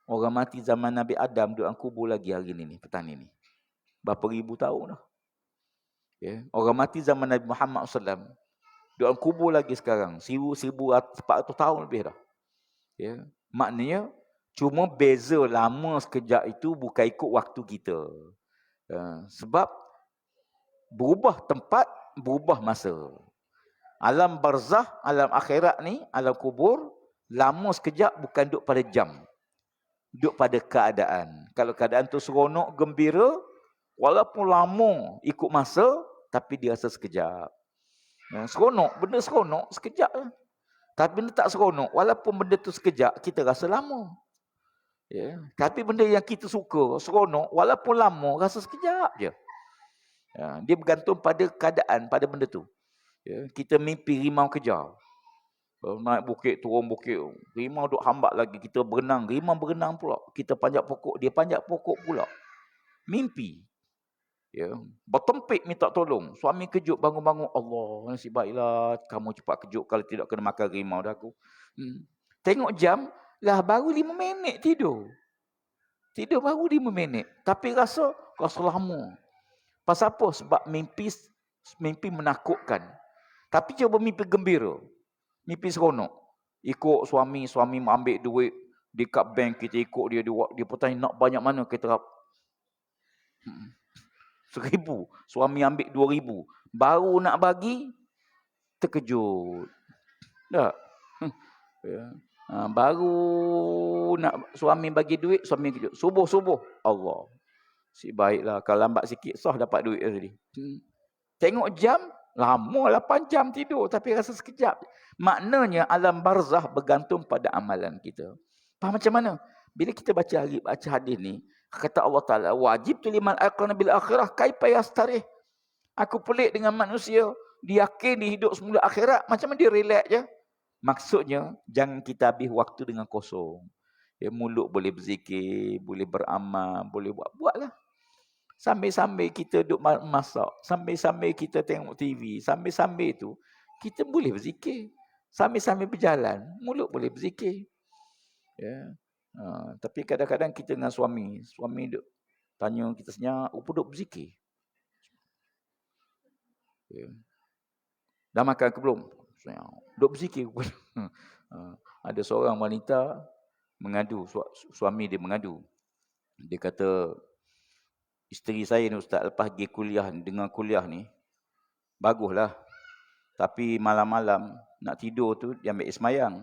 Speaker 1: Orang mati zaman Nabi Adam duduk dalam kubur lagi hari ni, petang ni. Berapa ribu tahun dah. Orang mati zaman Nabi Muhammad SAW duduk kubur lagi sekarang. 1,400 tahun lebih dah. Maknanya Cuma beza lama sekejap itu bukan ikut waktu kita. Sebab berubah tempat, berubah masa. Alam barzah, alam akhirat ni, alam kubur, lama sekejap bukan duduk pada jam. Duduk pada keadaan. Kalau keadaan tu seronok, gembira, walaupun lama ikut masa, tapi dia rasa sekejap. Seronok, benda seronok, sekejap lah. Tapi benda tak seronok, walaupun benda tu sekejap, kita rasa lama. Ya. Tapi benda yang kita suka, seronok, walaupun lama, rasa sekejap je. Dia bergantung pada keadaan, pada benda tu. Ya. Kita mimpi rimau kejar. Naik bukit, turun bukit, rimau duk hambat lagi, kita berenang, rimau berenang pula. Kita panjat pokok, dia panjat pokok pula. Mimpi. Ya. Bertempik minta tolong. Suami kejut, bangun-bangun. Allah, nasib baiklah kamu cepat kejut, kalau tidak kena makan rimau dah aku. Tengok jam, lah baru 5 minit tidur. Tidur baru 5 minit. Tapi rasa lama. Pasal apa? Sebab mimpi menakutkan. Tapi cuba mimpi gembira. Mimpi seronok. Ikut suami ambil duit dekat bank, kita ikut dia. Dia bertanya nak banyak mana, kita 1,000. Suami ambil 2,000. Baru nak bagi, terkejut. Tak? Ya. Baru nak suami bagi duit, suami kejut. Subuh. Allah. Si baiklah, kalau lambat sikit, sah dapat duit tadi. Tengok jam, lama 8 jam tidur, tapi rasa sekejap. Maknanya alam barzah bergantung pada amalan kita. Faham macam mana? Bila kita baca hadis ni, kata Allah Ta'ala, wajib tu liman aqana bil akhirah, kaifa yastarih. Aku pelik dengan manusia, dia yakin dia hidup semula akhirat, macam mana dia relax je? Maksudnya, jangan kita habis waktu dengan kosong. Ya, mulut boleh berzikir, boleh beramal, boleh buat-buatlah. Sambil-sambil kita duduk masak, sambil-sambil kita tengok TV, sambil-sambil tu, kita boleh berzikir. Sambil-sambil berjalan, mulut boleh berzikir. Ya. Tapi kadang-kadang kita dengan suami duduk tanya kita senyap, apa duduk berzikir? Ya. Dah makan ke belum? Duk berzikir. Ada seorang wanita mengadu, suami dia mengadu. Dia kata, isteri saya ni ustaz, lepas pergi kuliah, dengan kuliah ni, baguslah. Tapi malam-malam nak tidur tu, dia ambil air semayang.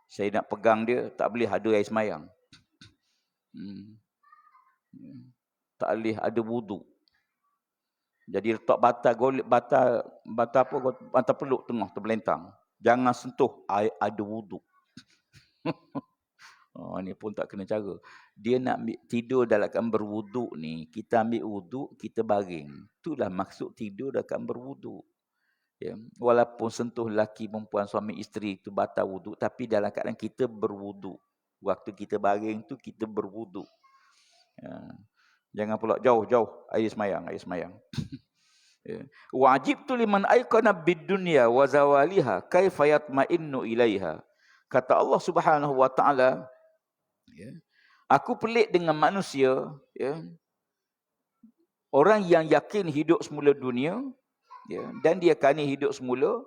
Speaker 1: Saya nak pegang dia, tak boleh ada air semayang. Tak boleh ada wuduk. Jadi letak bata peluk tengah terbelentang. Jangan sentuh air, ada wuduk. Ni pun tak kena cara. Dia nak tidur dalam keadaan berwuduk ni, kita ambil wuduk, kita baring. Itulah maksud tidur dalam keadaan berwuduk. Ya. Walaupun sentuh lelaki, perempuan, suami, isteri itu batal wuduk, tapi dalam keadaan kita berwuduk. Waktu kita baring tu kita berwuduk. Ya. Jangan pula jauh-jauh air semayang. Ya. Wajib tu liman aikana bid dunya wa zawaliha kaifa yatma'innu ilaiha. Kata Allah Subhanahu wa taala, ya, aku pelik dengan manusia, ya, orang yang yakin hidup semula dunia, ya, dan dia kani hidup semula,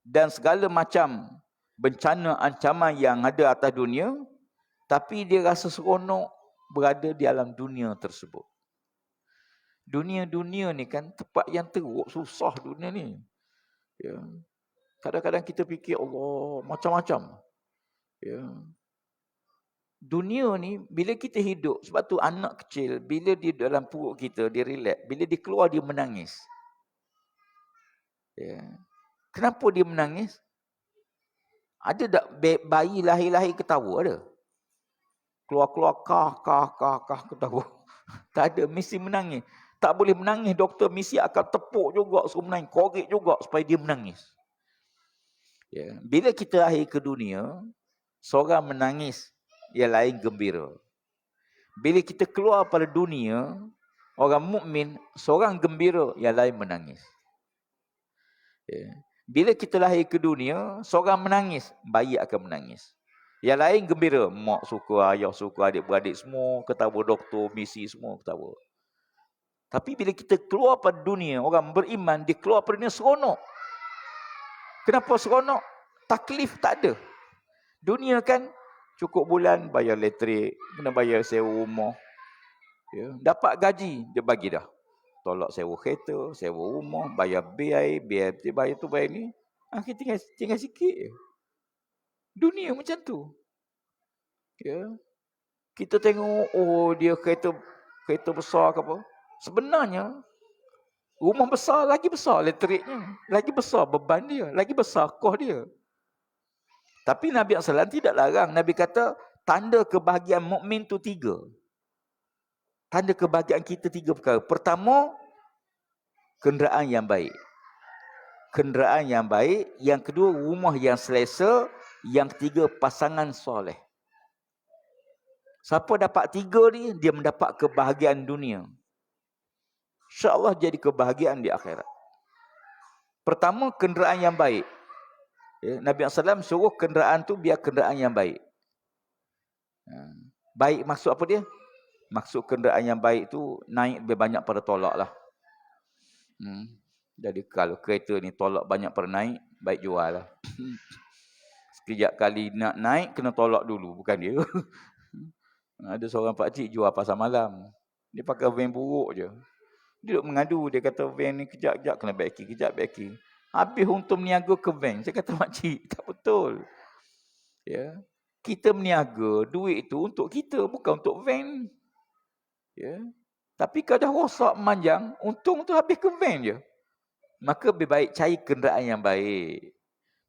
Speaker 1: dan segala macam bencana ancaman yang ada atas dunia, tapi dia rasa seronok berada di alam dunia tersebut. Dunia ni kan tempat yang teruk, susah dunia ni. Ya. Kadang-kadang kita fikir Allah macam-macam. Ya. Dunia ni bila kita hidup, sebab tu anak kecil bila dia dalam perut kita dia relax, bila dia keluar dia menangis. Ya. Kenapa dia menangis? Ada tak bayi lahir-lahir ketawa ada? Keluar-keluar kah ketawa. Tak ada, mesti menangis. Tak boleh menangis, doktor mesti akan tepuk juga, suruh menangis, korek juga supaya dia menangis. Ya. Bila kita lahir ke dunia, seorang menangis, yang lain gembira. Bila kita keluar pada dunia, orang mukmin, seorang gembira, yang lain menangis. Ya. Bila kita lahir ke dunia, seorang menangis, bayi akan menangis. Yang lain gembira, mak suka, ayah suka, adik-beradik semua ketawa, doktor, misi semua ketawa. Tapi bila kita keluar pada dunia, orang beriman, dia keluar pada dunia seronok. Kenapa seronok? Taklif tak ada. Dunia kan Cukup bulan bayar elektrik, kena bayar sewa rumah. Ya, dapat gaji, dia bagi dah. Tolak sewa kereta, sewa rumah, bayar bil, bayar tu, bayar ni. Kita tinggal sikit je. Dunia macam tu. Ya. Kita tengok, oh dia kereta besar ke apa. Sebenarnya, rumah besar, lagi besar elektriknya. Lagi besar beban dia. Lagi besar kos dia. Tapi Nabi SAW tidak larang. Nabi kata, tanda kebahagiaan mukmin tu 3. Tanda kebahagiaan kita 3 perkara. Pertama, kenderaan yang baik. Kenderaan yang baik. Yang kedua, rumah yang selesa. Yang ketiga, pasangan soleh. Siapa dapat 3 ni, dia mendapat kebahagiaan dunia. InsyaAllah jadi kebahagiaan di akhirat. Pertama, kenderaan yang baik. Ya, Nabi SAW suruh kenderaan tu biar kenderaan yang baik. Baik maksud apa dia? Maksud kenderaan yang baik tu naik lebih banyak pada tolak lah. Jadi kalau kereta ni tolak banyak pada naik, baik jual lah. Sekejap kali nak naik, kena tolak dulu. Bukan dia. Ada seorang pakcik jual pasar malam. Dia pakai van buruk je. Dia duduk mengadu. Dia kata van ni kejap-kejap kena baiki. Kejap baiki. Habis untung meniaga ke van. Saya kata makcik, tak betul. Ya. Kita meniaga duit itu untuk kita. Bukan untuk van. Ya. Tapi kalau dah rosak memanjang, untung tu habis ke van je. Maka lebih baik cari kenderaan yang baik.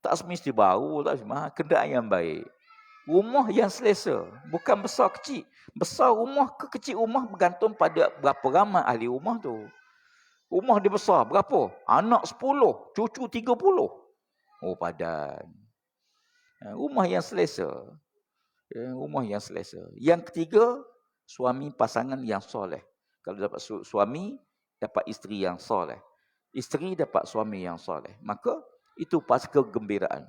Speaker 1: Tak semesti baru, tak semestinya kenderaan yang baik. Rumah yang selesa, bukan besar kecil. Besar rumah ke kecil rumah bergantung pada berapa ramai ahli rumah tu. Rumah dia besar, berapa? Anak 10, cucu 30. Oh, padan. Rumah yang selesa. Rumah yang selesa. Yang ketiga, suami pasangan yang soleh. Kalau dapat suami, dapat isteri yang soleh. Isteri dapat suami yang soleh. Maka itu pas kegembiraan.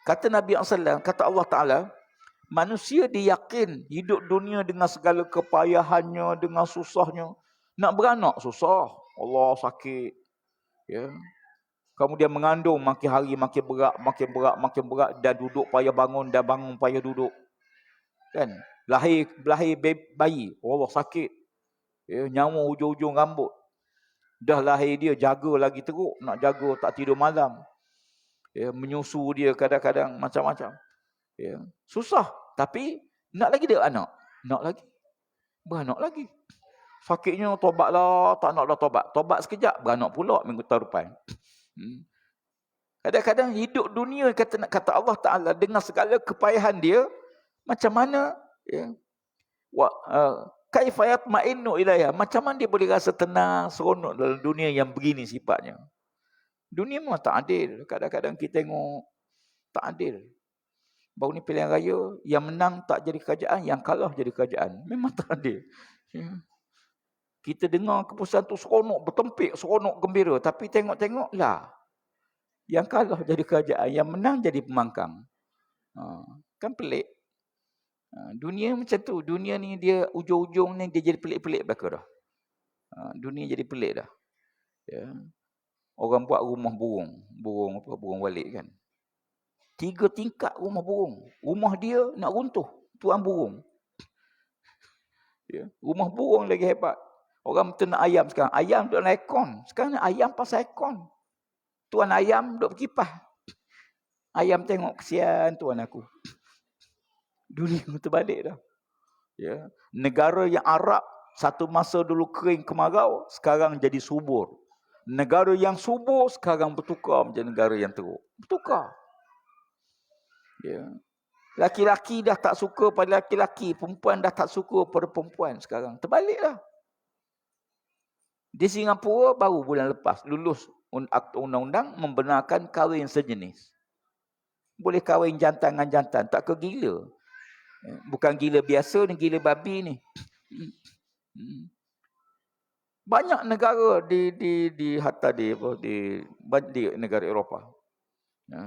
Speaker 1: Kata Nabi SAW, kata Allah Ta'ala, manusia diyakin hidup dunia dengan segala kepayahannya, dengan susahnya. Nak beranak susah. Allah sakit. Ya. Kemudian mengandung makin hari makin berat. Dah duduk payah bangun, dah bangun payah duduk. Kan? Lahir bayi. Allah sakit. Ya, nyawa hujung-hujung rambut. Dah lahir dia, jaga lagi teruk. Nak jaga tak tidur malam. Ya, menyusu dia kadang-kadang macam-macam. Ya, susah. Tapi nak lagi dia anak. Nak lagi. Beranak lagi. Sakitnya tobatlah, tak nak dah tobat. Tobat sekejap, beranak pula minggu tahun depan. Kadang-kadang hidup dunia kata Allah Ta'ala dengan segala kepayahan dia, macam mana ya, kaifa yatma'innu ilaiha, macam mana dia boleh rasa tenang, seronok dalam dunia yang begini sifatnya. Dunia memang tak adil. Kadang-kadang kita tengok tak adil. Baru ni pilihan raya, yang menang tak jadi kerajaan, yang kalah jadi kerajaan. Memang tak adil. Ya. Kita dengar keputusan tu seronok, bertempik, seronok, gembira. Tapi tengok-tengok lah. Yang kalah jadi kerajaan, yang menang jadi pembangkang. Kan pelik. Dunia macam tu. Dunia ni dia ujung-ujung ni dia jadi pelik-pelik belaka dah. Dunia jadi pelik dah. Ya. Orang buat rumah burung. Burung apa? Burung walik kan. 3 tingkat rumah burung. Rumah dia nak runtuh. Tuan burung. Ya. Rumah burung lagi hebat. Orang betul nak ayam sekarang. Ayam duduk dalam aircon. Sekarang ayam pasal aircon. Tuan ayam duduk berkipas. Ayam tengok, kesian tuan aku. Dunia terbalik dah. Ya. Negara yang Arab satu masa dulu kering kemarau, sekarang jadi subur. Negara yang subur sekarang bertukar menjadi negara yang teruk. Bertukar. Ya. Laki-laki dah tak suka pada laki-laki, perempuan dah tak suka pada perempuan sekarang. Terbaliklah. Di Singapura baru bulan lepas lulus undang-undang membenarkan kahwin sejenis. Boleh kahwin jantan dengan jantan, tak ke gila. Bukan gila biasa ni, gila babi ni. Banyak negara di hatta di negara Eropah.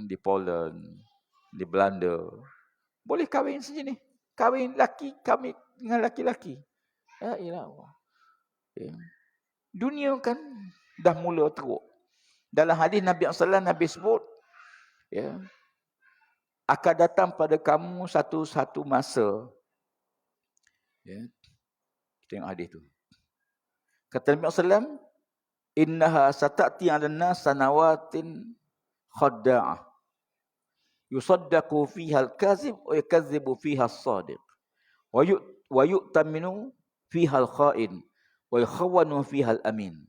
Speaker 1: Di Poland, di Belanda. Boleh kahwin sejenis. Kahwin laki kahwin dengan laki-laki. Ya iyalah. Ya. Dunia kan dah mula teruk. Dalam hadis Nabi sallallahu alaihi wasallam Nabi sebut ya. akan datang pada kamu satu masa. Ya. Tengok hadis tu. Kata Nabi SAW, innaha sata'ti 'alan nas sanawatin khadda'ah. Yusaddaqu fiha al-kazib wa yakazzibu fiha as-sadiq. Wa yu'taminu fiha al-kha'in wa yakhawanu fiha al-amin.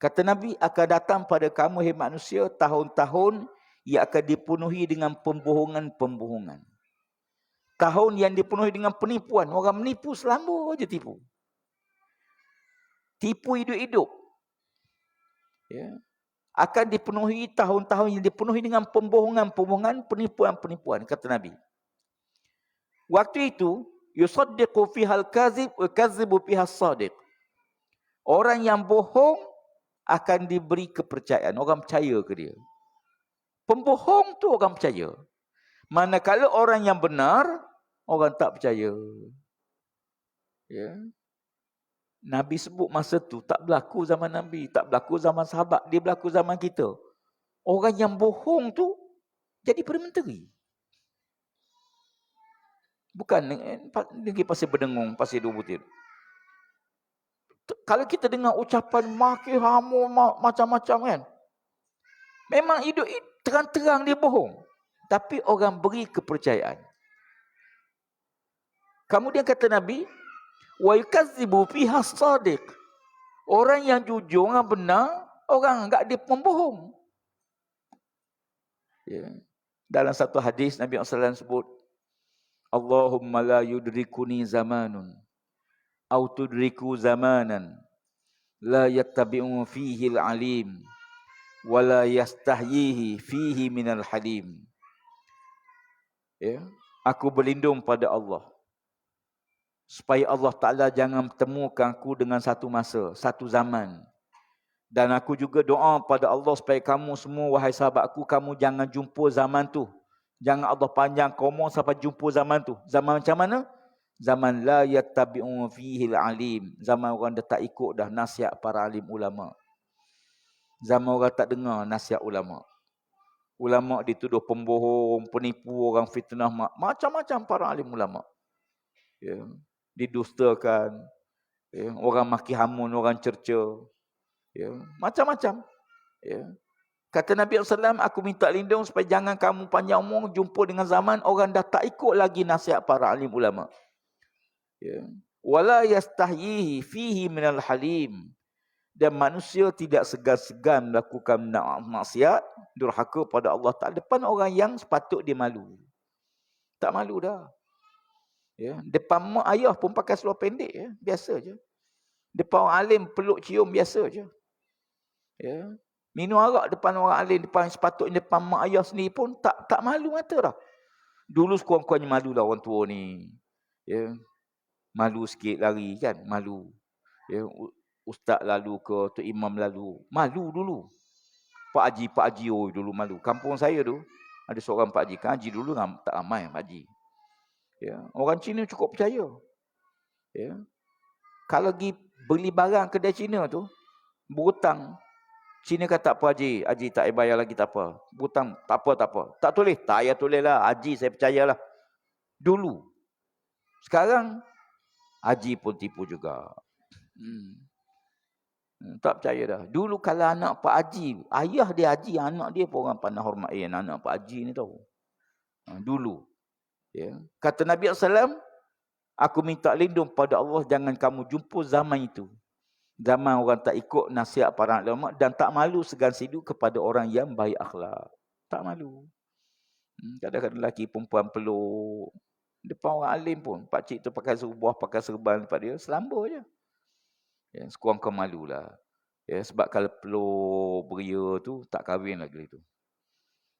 Speaker 1: Kata Nabi, akan datang pada kamu, hai manusia, tahun-tahun yang akan dipenuhi dengan pembohongan-pembohongan. Tahun yang dipenuhi dengan penipuan. Orang menipu selamba je tipu. Tipu hidup-hidup. Ya. Akan dipenuhi tahun-tahun yang dipenuhi dengan pembohongan-pembohongan, penipuan-penipuan, kata Nabi. Waktu itu, yusaddiqu fihal kazib wa kazzibu fihas sadiq. Orang yang bohong akan diberi kepercayaan. Orang percaya ke dia. Pembohong tu orang percaya. Manakala orang yang benar, orang tak percaya. Ya. Nabi sebut masa tu tak berlaku zaman Nabi, tak berlaku zaman sahabat, dia berlaku zaman kita. Orang yang bohong tu jadi Perdana Menteri. Bukan negeri Pasir Berdengung, Pasir Dua Butir. Kalau kita dengar ucapan maki hamu macam-macam kan, memang hidup terang-terang dia bohong. Tapi orang beri kepercayaan. Kemudian kata Nabi, wa yukazzibu fiha as-sadiq. Orang yang jujur, orang benar, orang enggak dia pembohong. Ya. Dalam satu hadis Nabi SAW sebut, Allahumma la yudrikuni zamanun au tudriku zamanan la yattabi'u fihi al-alim wa la yastahyihi fihi minal halim. Ya. Aku berlindung pada Allah, supaya Allah Ta'ala jangan temukan aku dengan satu masa, satu zaman. Dan aku juga doa pada Allah supaya kamu semua, wahai sahabatku, kamu jangan jumpa zaman tu. Jangan Allah panjang umur sampai jumpa zaman tu. Zaman macam mana? Zaman la yattabi'u fihi al-alim. Zaman orang dah tak ikut dah nasihat para alim ulama. Zaman orang tak dengar nasihat ulama. Ulama dituduh pembohong, penipu, orang fitnah, macam-macam para alim ulama. Ya. Didustakan, ya. Orang maki hamun, orang cerca, ya. Macam-macam. Ya. Kata Nabi SAW, aku minta lindung supaya jangan kamu panjang umur jumpa dengan zaman orang dah tak ikut lagi nasihat para alim ulama. Ya. Wala yastahyihi fihi minal halim. Dan manusia tidak segan-segan melakukan maksiat, durhaka pada Allah Ta'ala depan orang yang sepatut dia malu. Tak malu dah. Ya. Depan mak ayah pun pakai seluar pendek, ya. Biasa je. Depan orang alim peluk cium biasa je. Ya. Minum arak depan orang alim, depan sepatutnya depan mak ayah sendiri pun tak malu mata dah. Dulu sekurang-kurangnya malu lah orang tua ni. Ya. Malu sikit lari kan, malu. Ya. Ustaz lalu ke, Tok Imam lalu. Malu dulu. Pak Haji dulu malu. Kampung saya tu ada seorang Pak Haji. Kan Haji dulu tak ramai Pak Haji. Ya. Orang Cina cukup percaya. Ya. Kalau pergi beli barang kedai Cina tu, berhutang. Cina kata apa Haji? Haji tak payah bayar lagi, tak apa. Berhutang, tak apa. Tak tulis? Tak payah tulis lah. Haji saya percayalah. Dulu. Sekarang, Haji pun tipu juga. Tak percaya dah. Dulu kalau anak Pak Haji, ayah dia Haji, anak dia pun orang pandang hormat. Anak Pak Haji ni tahu. Dulu. Ya. Kata Nabi SAW, aku minta lindung pada Allah jangan kamu jumpa zaman itu. Zaman orang tak ikut nasihat para ulama dan tak malu segan sidu kepada orang yang baik akhlak. Tak malu. Kadang-kadang lelaki perempuan peluk depan orang alim pun. Pakcik tu pakai serbuah, pakai serban depan dia, selamba je. Ya, sekurang-kurang malulah. Ya, sebab kalau peluk beria tu tak kahwin lagi tu.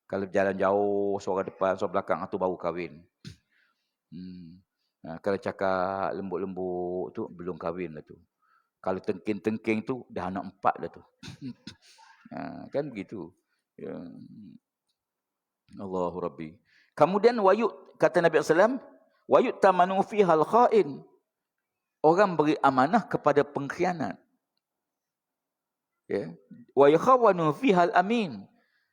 Speaker 1: Kalau jalan jauh, seorang depan, seorang belakang tu baru kahwin. Kalau cakap lembut-lembut tu belum kahwin lah tu. Kalau tengking-tengking tu dah anak 4 dah tu. Kan begitu. Ya. Allahu Rabbi. Kemudian kata Nabi SAW, wayut tamanu fihal kha'in. Orang beri amanah kepada pengkhianat. Ya. Wa yakhawanu fihal amin.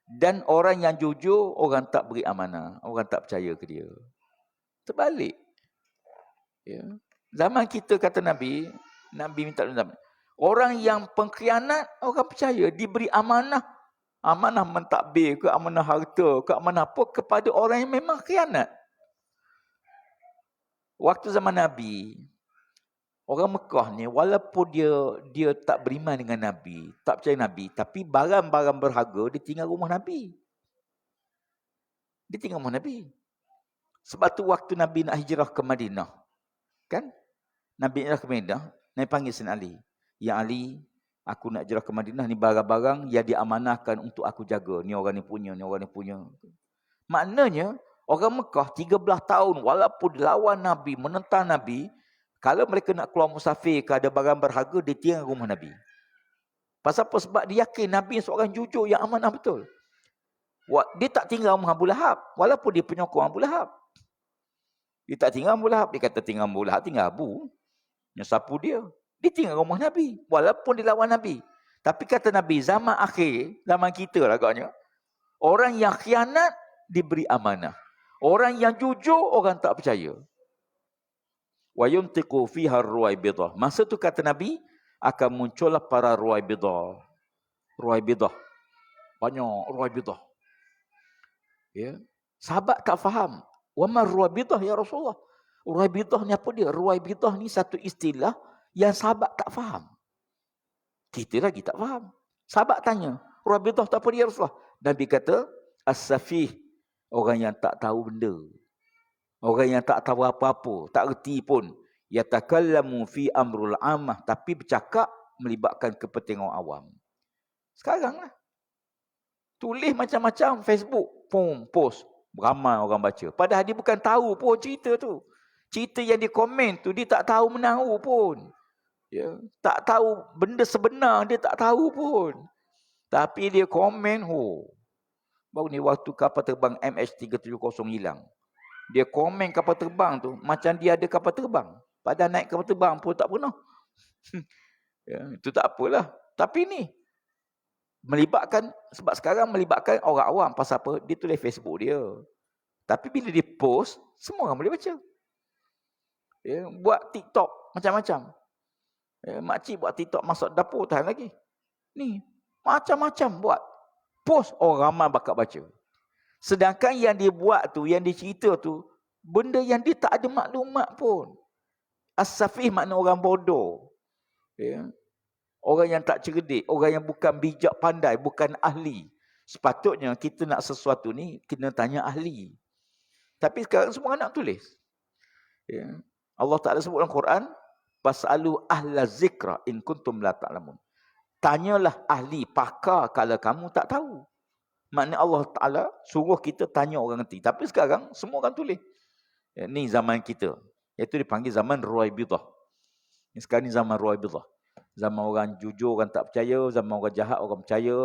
Speaker 1: Dan orang yang jujur, orang tak beri amanah. Orang tak percaya ke dia. Terbalik. Ya. Zaman kita kata Nabi minta orang yang pengkhianat, orang percaya. Diberi amanah. Amanah mentadbir ke, amanah harta ke, amanah apa kepada orang yang memang khianat. Waktu zaman Nabi, orang Mekah ni walaupun dia tak beriman dengan Nabi, tak percaya Nabi, tapi barang-barang berharga dia tinggal rumah Nabi. Dia tinggal rumah Nabi. Sebab tu waktu Nabi nak hijrah ke Madinah, kan? Nabi hijrah ke Madinah, Nabi panggil Sayyidina Ali. Ya Ali, aku nak hijrah ke Madinah, ni barang-barang yang diamanahkan untuk aku jaga. Ni orang ni punya, ni orang ni punya. Maknanya, orang Mekah 13 tahun walaupun lawan Nabi, menentang Nabi, kalau mereka nak keluar musafir ke ada barang berharga, dia tinggal rumah Nabi. Pasal apa? Sebab dia yakin Nabi seorang jujur yang amanah betul. Dia tak tinggal rumah Abu Lahab, walaupun dia penyokong Abu Lahab. Dia tak tinggal Abu Lahab. Dia kata tinggal Abu Lahab, tinggal Abu. Yang sapu dia. Dia tinggal rumah Nabi, walaupun dia lawan Nabi. Tapi kata Nabi, zaman akhir, zaman kita lah agaknya, orang yang khianat, diberi amanah. Orang yang jujur, orang tak percaya. Wa yuntiqu fiha ar-ruwaibidah. Masa tu kata Nabi, akan muncullah para ruwaibidah. Ruwaibidah. Banyak ruwaibidah. Ya. Sahabat tak faham. Wa ma ruwaibidah ya Rasulullah? Ruwaibidah ni apa dia? Ruwaibidah ni satu istilah yang sahabat tak faham. Kita lagi tak faham. Sahabat tanya, ruwaibidah tak apa dia Rasulullah? Nabi kata, as-safih. Orang yang tak tahu benda. Orang yang tak tahu apa-apa, tak erti pun. Yatakallamu fi amrul amah, tapi bercakap melibatkan kepentingan awam. Sekarang lah. Tulis macam-macam Facebook, post, ramai orang baca. Padahal dia bukan tahu pun cerita tu. Cerita yang dia komen tu, dia tak tahu menahu pun. Ya, tak tahu benda sebenar, dia tak tahu pun. Tapi dia komen, baru ni waktu kapal terbang MH370 hilang. Dia komen kapal terbang tu, macam dia ada kapal terbang. Padahal naik kapal terbang pun tak pernah. Ya, itu tak apalah. Tapi ni, melibatkan, sebab sekarang melibatkan orang awam. Pasal apa? Dia tulis Facebook dia. Tapi bila dia post, semua orang boleh baca. Ya, buat TikTok, macam-macam. Ya, makcik buat TikTok masuk dapur, tahan lagi. Ni, macam-macam buat. Post, orang ramai bakal baca. Sedangkan yang dia buat tu, yang dia cerita tu, benda yang dia tak ada maklumat pun. As-safih makna orang bodoh. Ya. Orang yang tak cerdik, orang yang bukan bijak pandai, bukan ahli. Sepatutnya kita nak sesuatu ni, kena tanya ahli. Tapi sekarang semua nak tulis. Ya. Allah Ta'ala sebut dalam Quran, Fas'alu ahla zikra in kuntum la ta'lamun. Tanyalah ahli, pakar kalau kamu tak tahu. Maknanya Allah Ta'ala suruh kita tanya orang ngerti. Tapi sekarang semua orang tulis. Ya, ni zaman kita. Iaitu dipanggil zaman Ruwaibidah. Sekarang ni zaman Ruwaibidah. Zaman orang jujur, orang tak percaya. Zaman orang jahat, orang percaya.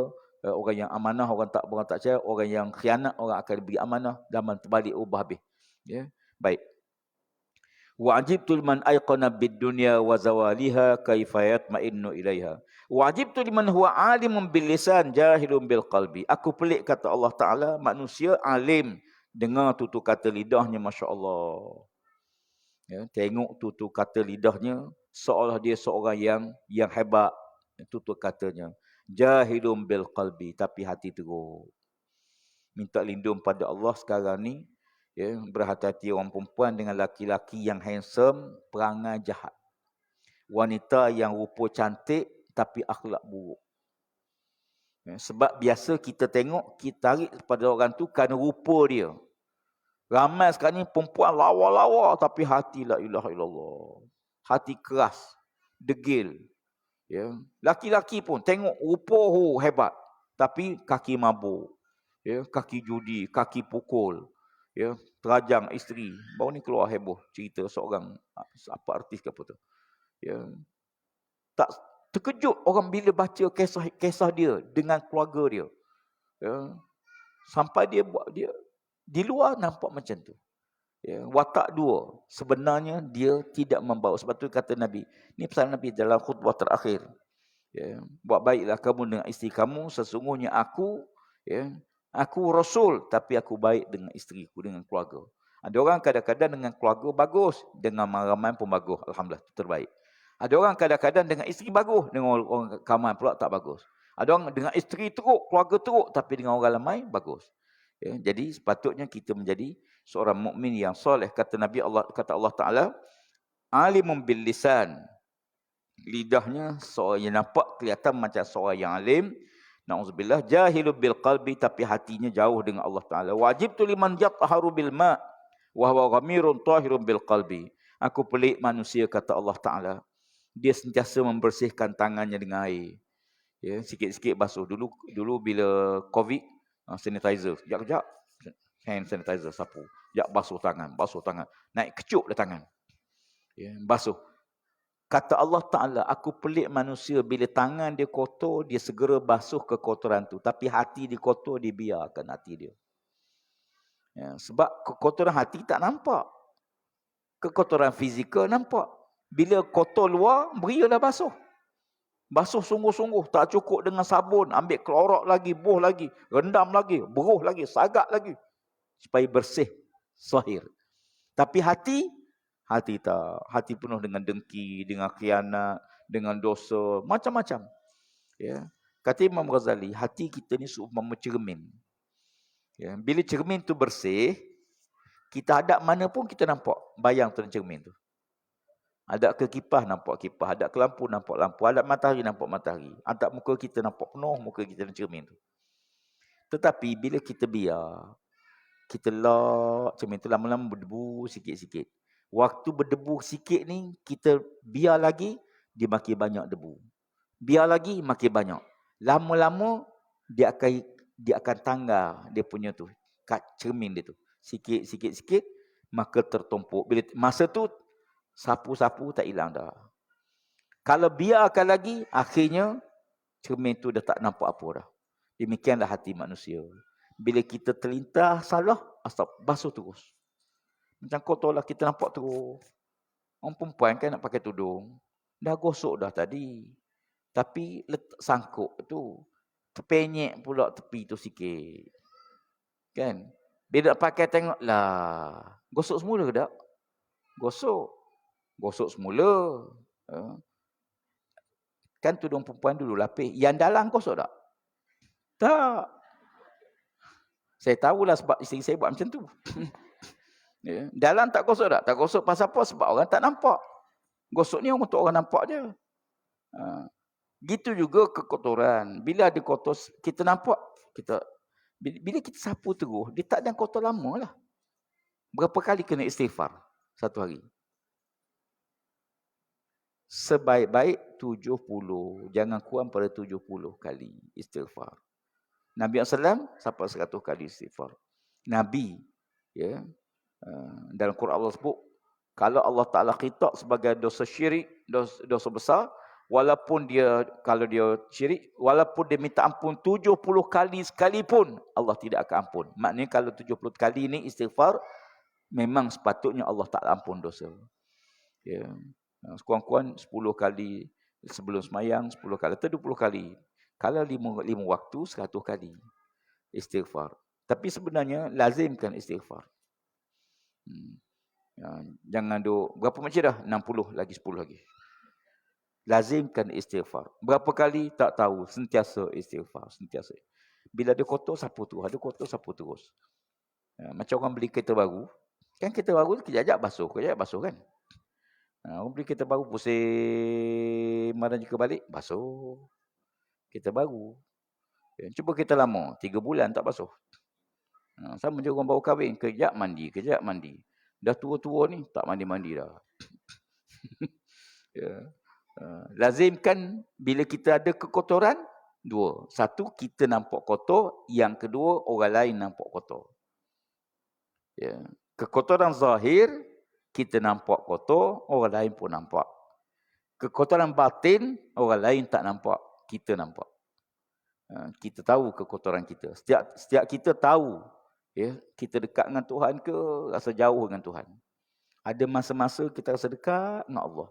Speaker 1: Orang yang amanah, orang tak percaya. Orang yang khianat, orang akan diberi amanah. Zaman terbalik, ubah habis. Ya. Baik. Wa'ajibtu liman ayqana bid-dunya wa zawaliha kaifa yatma'innu ilaiha. Wa'ajibtu liman huwa alimun bil lisan jahilun bil qalbi. Aku pelik kata Allah Taala, manusia alim dengar tutur kata lidahnya, masya-Allah. Ya, tengok tutur kata lidahnya seolah dia seorang yang hebat tutur katanya. Jahilun bil qalbi, tapi hati teruk. Minta lindung pada Allah sekarang ni. Ya, berhati-hati orang perempuan dengan laki-laki yang handsome, perangai jahat. Wanita yang rupa cantik tapi akhlak buruk. Ya, sebab biasa kita tengok, kita tarik pada orang tu kerana rupa dia. Ramai sekarang ni perempuan lawa-lawa tapi hati la ilaha illallah. Hati keras, degil. Ya, laki-laki pun tengok rupa hebat tapi kaki mabuk. Ya, kaki judi, kaki pukul. Ya, terajang isteri. Baru ni keluar heboh cerita seorang apa artis ke apa tu. Ya. Tak terkejut orang bila baca kisah dia dengan keluarga dia. Ya. Sampai dia buat dia di luar nampak macam tu. Ya, watak dua. Sebenarnya dia tidak membawa. Sebab tu kata Nabi. Ni pesan Nabi dalam khutbah terakhir. Ya, buat baiklah kamu dengan isteri kamu, sesungguhnya aku, ya, Aku Rasul, tapi aku baik dengan isteriku, dengan keluarga. Ada orang kadang-kadang dengan keluarga bagus, dengan ramai pun bagus. Alhamdulillah, itu terbaik. Ada orang kadang-kadang dengan isteri bagus, dengan orang ramai pula tak bagus. Ada orang dengan isteri teruk, keluarga teruk, tapi dengan orang ramai bagus. Ya, jadi sepatutnya kita menjadi seorang mukmin yang soleh. Kata Allah Taala, alimun bil lisan. Lidahnya seorang yang nampak kelihatan macam seorang yang alim. Na'udzubillah, jahilun bil qalbi, tapi hatinya jauh dengan Allah Ta'ala. Wajibtu liman yathaharu bil ma' wa huwa ghamirun tahirun bil qalbi. Aku pelik manusia, kata Allah Ta'ala. Dia sentiasa membersihkan tangannya dengan air. Ya, sikit-sikit basuh. Dulu bila COVID, sanitizer. Sekejap-kejap, hand sanitizer, sapu. Sekejap basuh tangan. Naik kecup dah tangan. Ya, basuh. Kata Allah Ta'ala, aku pelik manusia bila tangan dia kotor, dia segera basuh kekotoran tu. Tapi hati dia kotor, dia biarkan hati dia. Ya, sebab kekotoran hati tak nampak. Kekotoran fizikal nampak. Bila kotor luar, berialah basuh. Basuh sungguh-sungguh, tak cukup dengan sabun. Ambil klorak lagi, buh lagi, rendam lagi, beruh lagi, sagak lagi. Supaya bersih, zahir. Tapi hati tak. Hati penuh dengan dengki, dengan khianat, dengan dosa, macam-macam. Ya. Kata Imam Ghazali, hati kita ni seumpama cermin. Ya. Bila cermin tu bersih, kita hadap mana pun kita nampak bayang tu cermin tu. Hadap ke kipas, nampak kipas. Hadap ke lampu, nampak lampu. Hadap matahari, nampak matahari. Hadap muka kita, nampak penuh muka kita dalam cermin tu. Tetapi bila kita biar, kita lock cermin tu, lama-lama berdebu sikit-sikit. Waktu berdebu sikit ni, kita biar lagi, dia makin banyak debu. Biar lagi, makin banyak. Lama-lama, dia akan tanggar dia punya tu, kat cermin dia tu. Sikit-sikit, maka tertumpuk. Bila masa tu, sapu-sapu tak hilang dah. Kalau biarkan lagi, akhirnya, cermin tu dah tak nampak apa dah. Demikianlah hati manusia. Bila kita terlintas salah, basuh terus. Macam kotor lah, kita nampak terus. Orang perempuan kan nak pakai tudung. Dah gosok dah tadi. Tapi sangkuk tu. Terpenyek pula tepi tu sikit. Kan? Bila nak pakai tengok lah. Gosok semula ke tak? Gosok. Gosok semula. Kan tudung perempuan dulu lapis. Yang dalam gosok tak? Tak. Saya tahulah sebab isteri saya buat macam tu. Ya. Dalam tak gosok tak? Tak gosok pasal apa? Sebab orang tak nampak. Gosok ni untuk orang nampak je. Gitu juga kekotoran. Bila ada kotor, kita nampak. Bila kita sapu terus, dia tak ada kotor lama lah. Berapa kali kena istighfar satu hari? Sebaik-baik 70. Jangan kurang pada 70 kali istighfar. Nabi SAW sampai 100 kali istighfar. Nabi, ya, dalam Quran Allah sebut, kalau Allah Ta'ala khitab sebagai dosa syirik, dosa besar, walaupun kalau dia syirik, walaupun dia minta ampun 70 kali sekalipun, Allah tidak akan ampun. Maknanya kalau 70 kali ni istighfar, memang sepatutnya Allah Ta'ala ampun dosa. Ya. Sekurang-kurang 10 kali sebelum semayang, 10 kali atau 20 kali. Kalau 5 waktu, 100 kali istighfar. Tapi sebenarnya lazimkan istighfar. Jangan berapa macam dah? 60 lagi 10 lagi. Lazimkan istighfar. Berapa kali tak tahu, sentiasa istighfar, sentiasa. Bila ada kotor sapu terus, ada kotor sapu terus. Macam orang beli kereta baru, kan kereta baru kejap-kejap basuh kan. Orang beli kereta baru pusing, mana jika balik basuh. Kereta baru. Cuba kereta lama, 3 bulan tak basuh. Sama je orang baru kahwin, kejap mandi. Dah tua-tua ni tak mandi-mandi dah. Ya. Lazimkan bila kita ada kekotoran, dua. Satu, kita nampak kotor. Yang kedua, orang lain nampak kotor. Ya. Kekotoran zahir, kita nampak kotor, orang lain pun nampak. Kekotoran batin, orang lain tak nampak, kita nampak. Kita tahu kekotoran kita. Setiap kita tahu, ya, kita dekat dengan Tuhan ke rasa jauh dengan Tuhan. Ada masa-masa kita rasa dekat dengan Allah.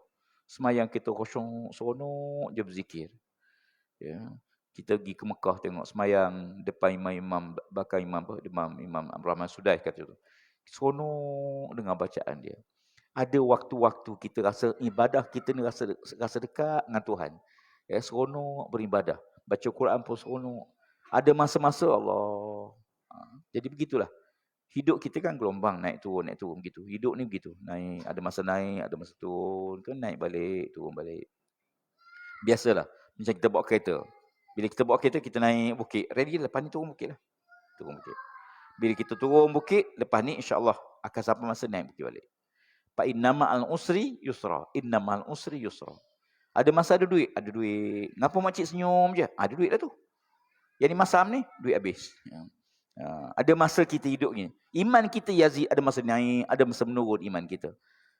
Speaker 1: Semayang kita kosong, seronok je berzikir. Ya. Kita pergi ke Mekah tengok semayang depan imam-imam, bakal imam Rahman Sudai kata tu. Seronok dengan bacaan dia. Ada waktu-waktu kita rasa ibadah kita ni rasa dekat dengan Tuhan. Ya, seronok beribadah. Baca Quran pun seronok. Ada masa-masa Allah. Jadi begitulah. Hidup kita kan gelombang, naik turun begitu. Hidup ni begitu. Naik, ada masa naik, ada masa turun. Kan naik balik, turun balik. Biasalah. Macam kita bawa kereta. Bila kita bawa kereta, kita naik bukit. Ready, lepas ni turun bukit lah. Turun bukit. Bila kita turun bukit, lepas ni insyaAllah akan sampai masa naik bukit balik. Fa innama al-usri yusra. Innama al-usri yusra. Ada masa ada duit. Ada duit. Kenapa makcik senyum je? Ada duit dah tu. Yang ni masam ni, duit habis. Ada masa kita hidup ni. Iman kita yazid. Ada masa naik, ada masa menurun iman kita.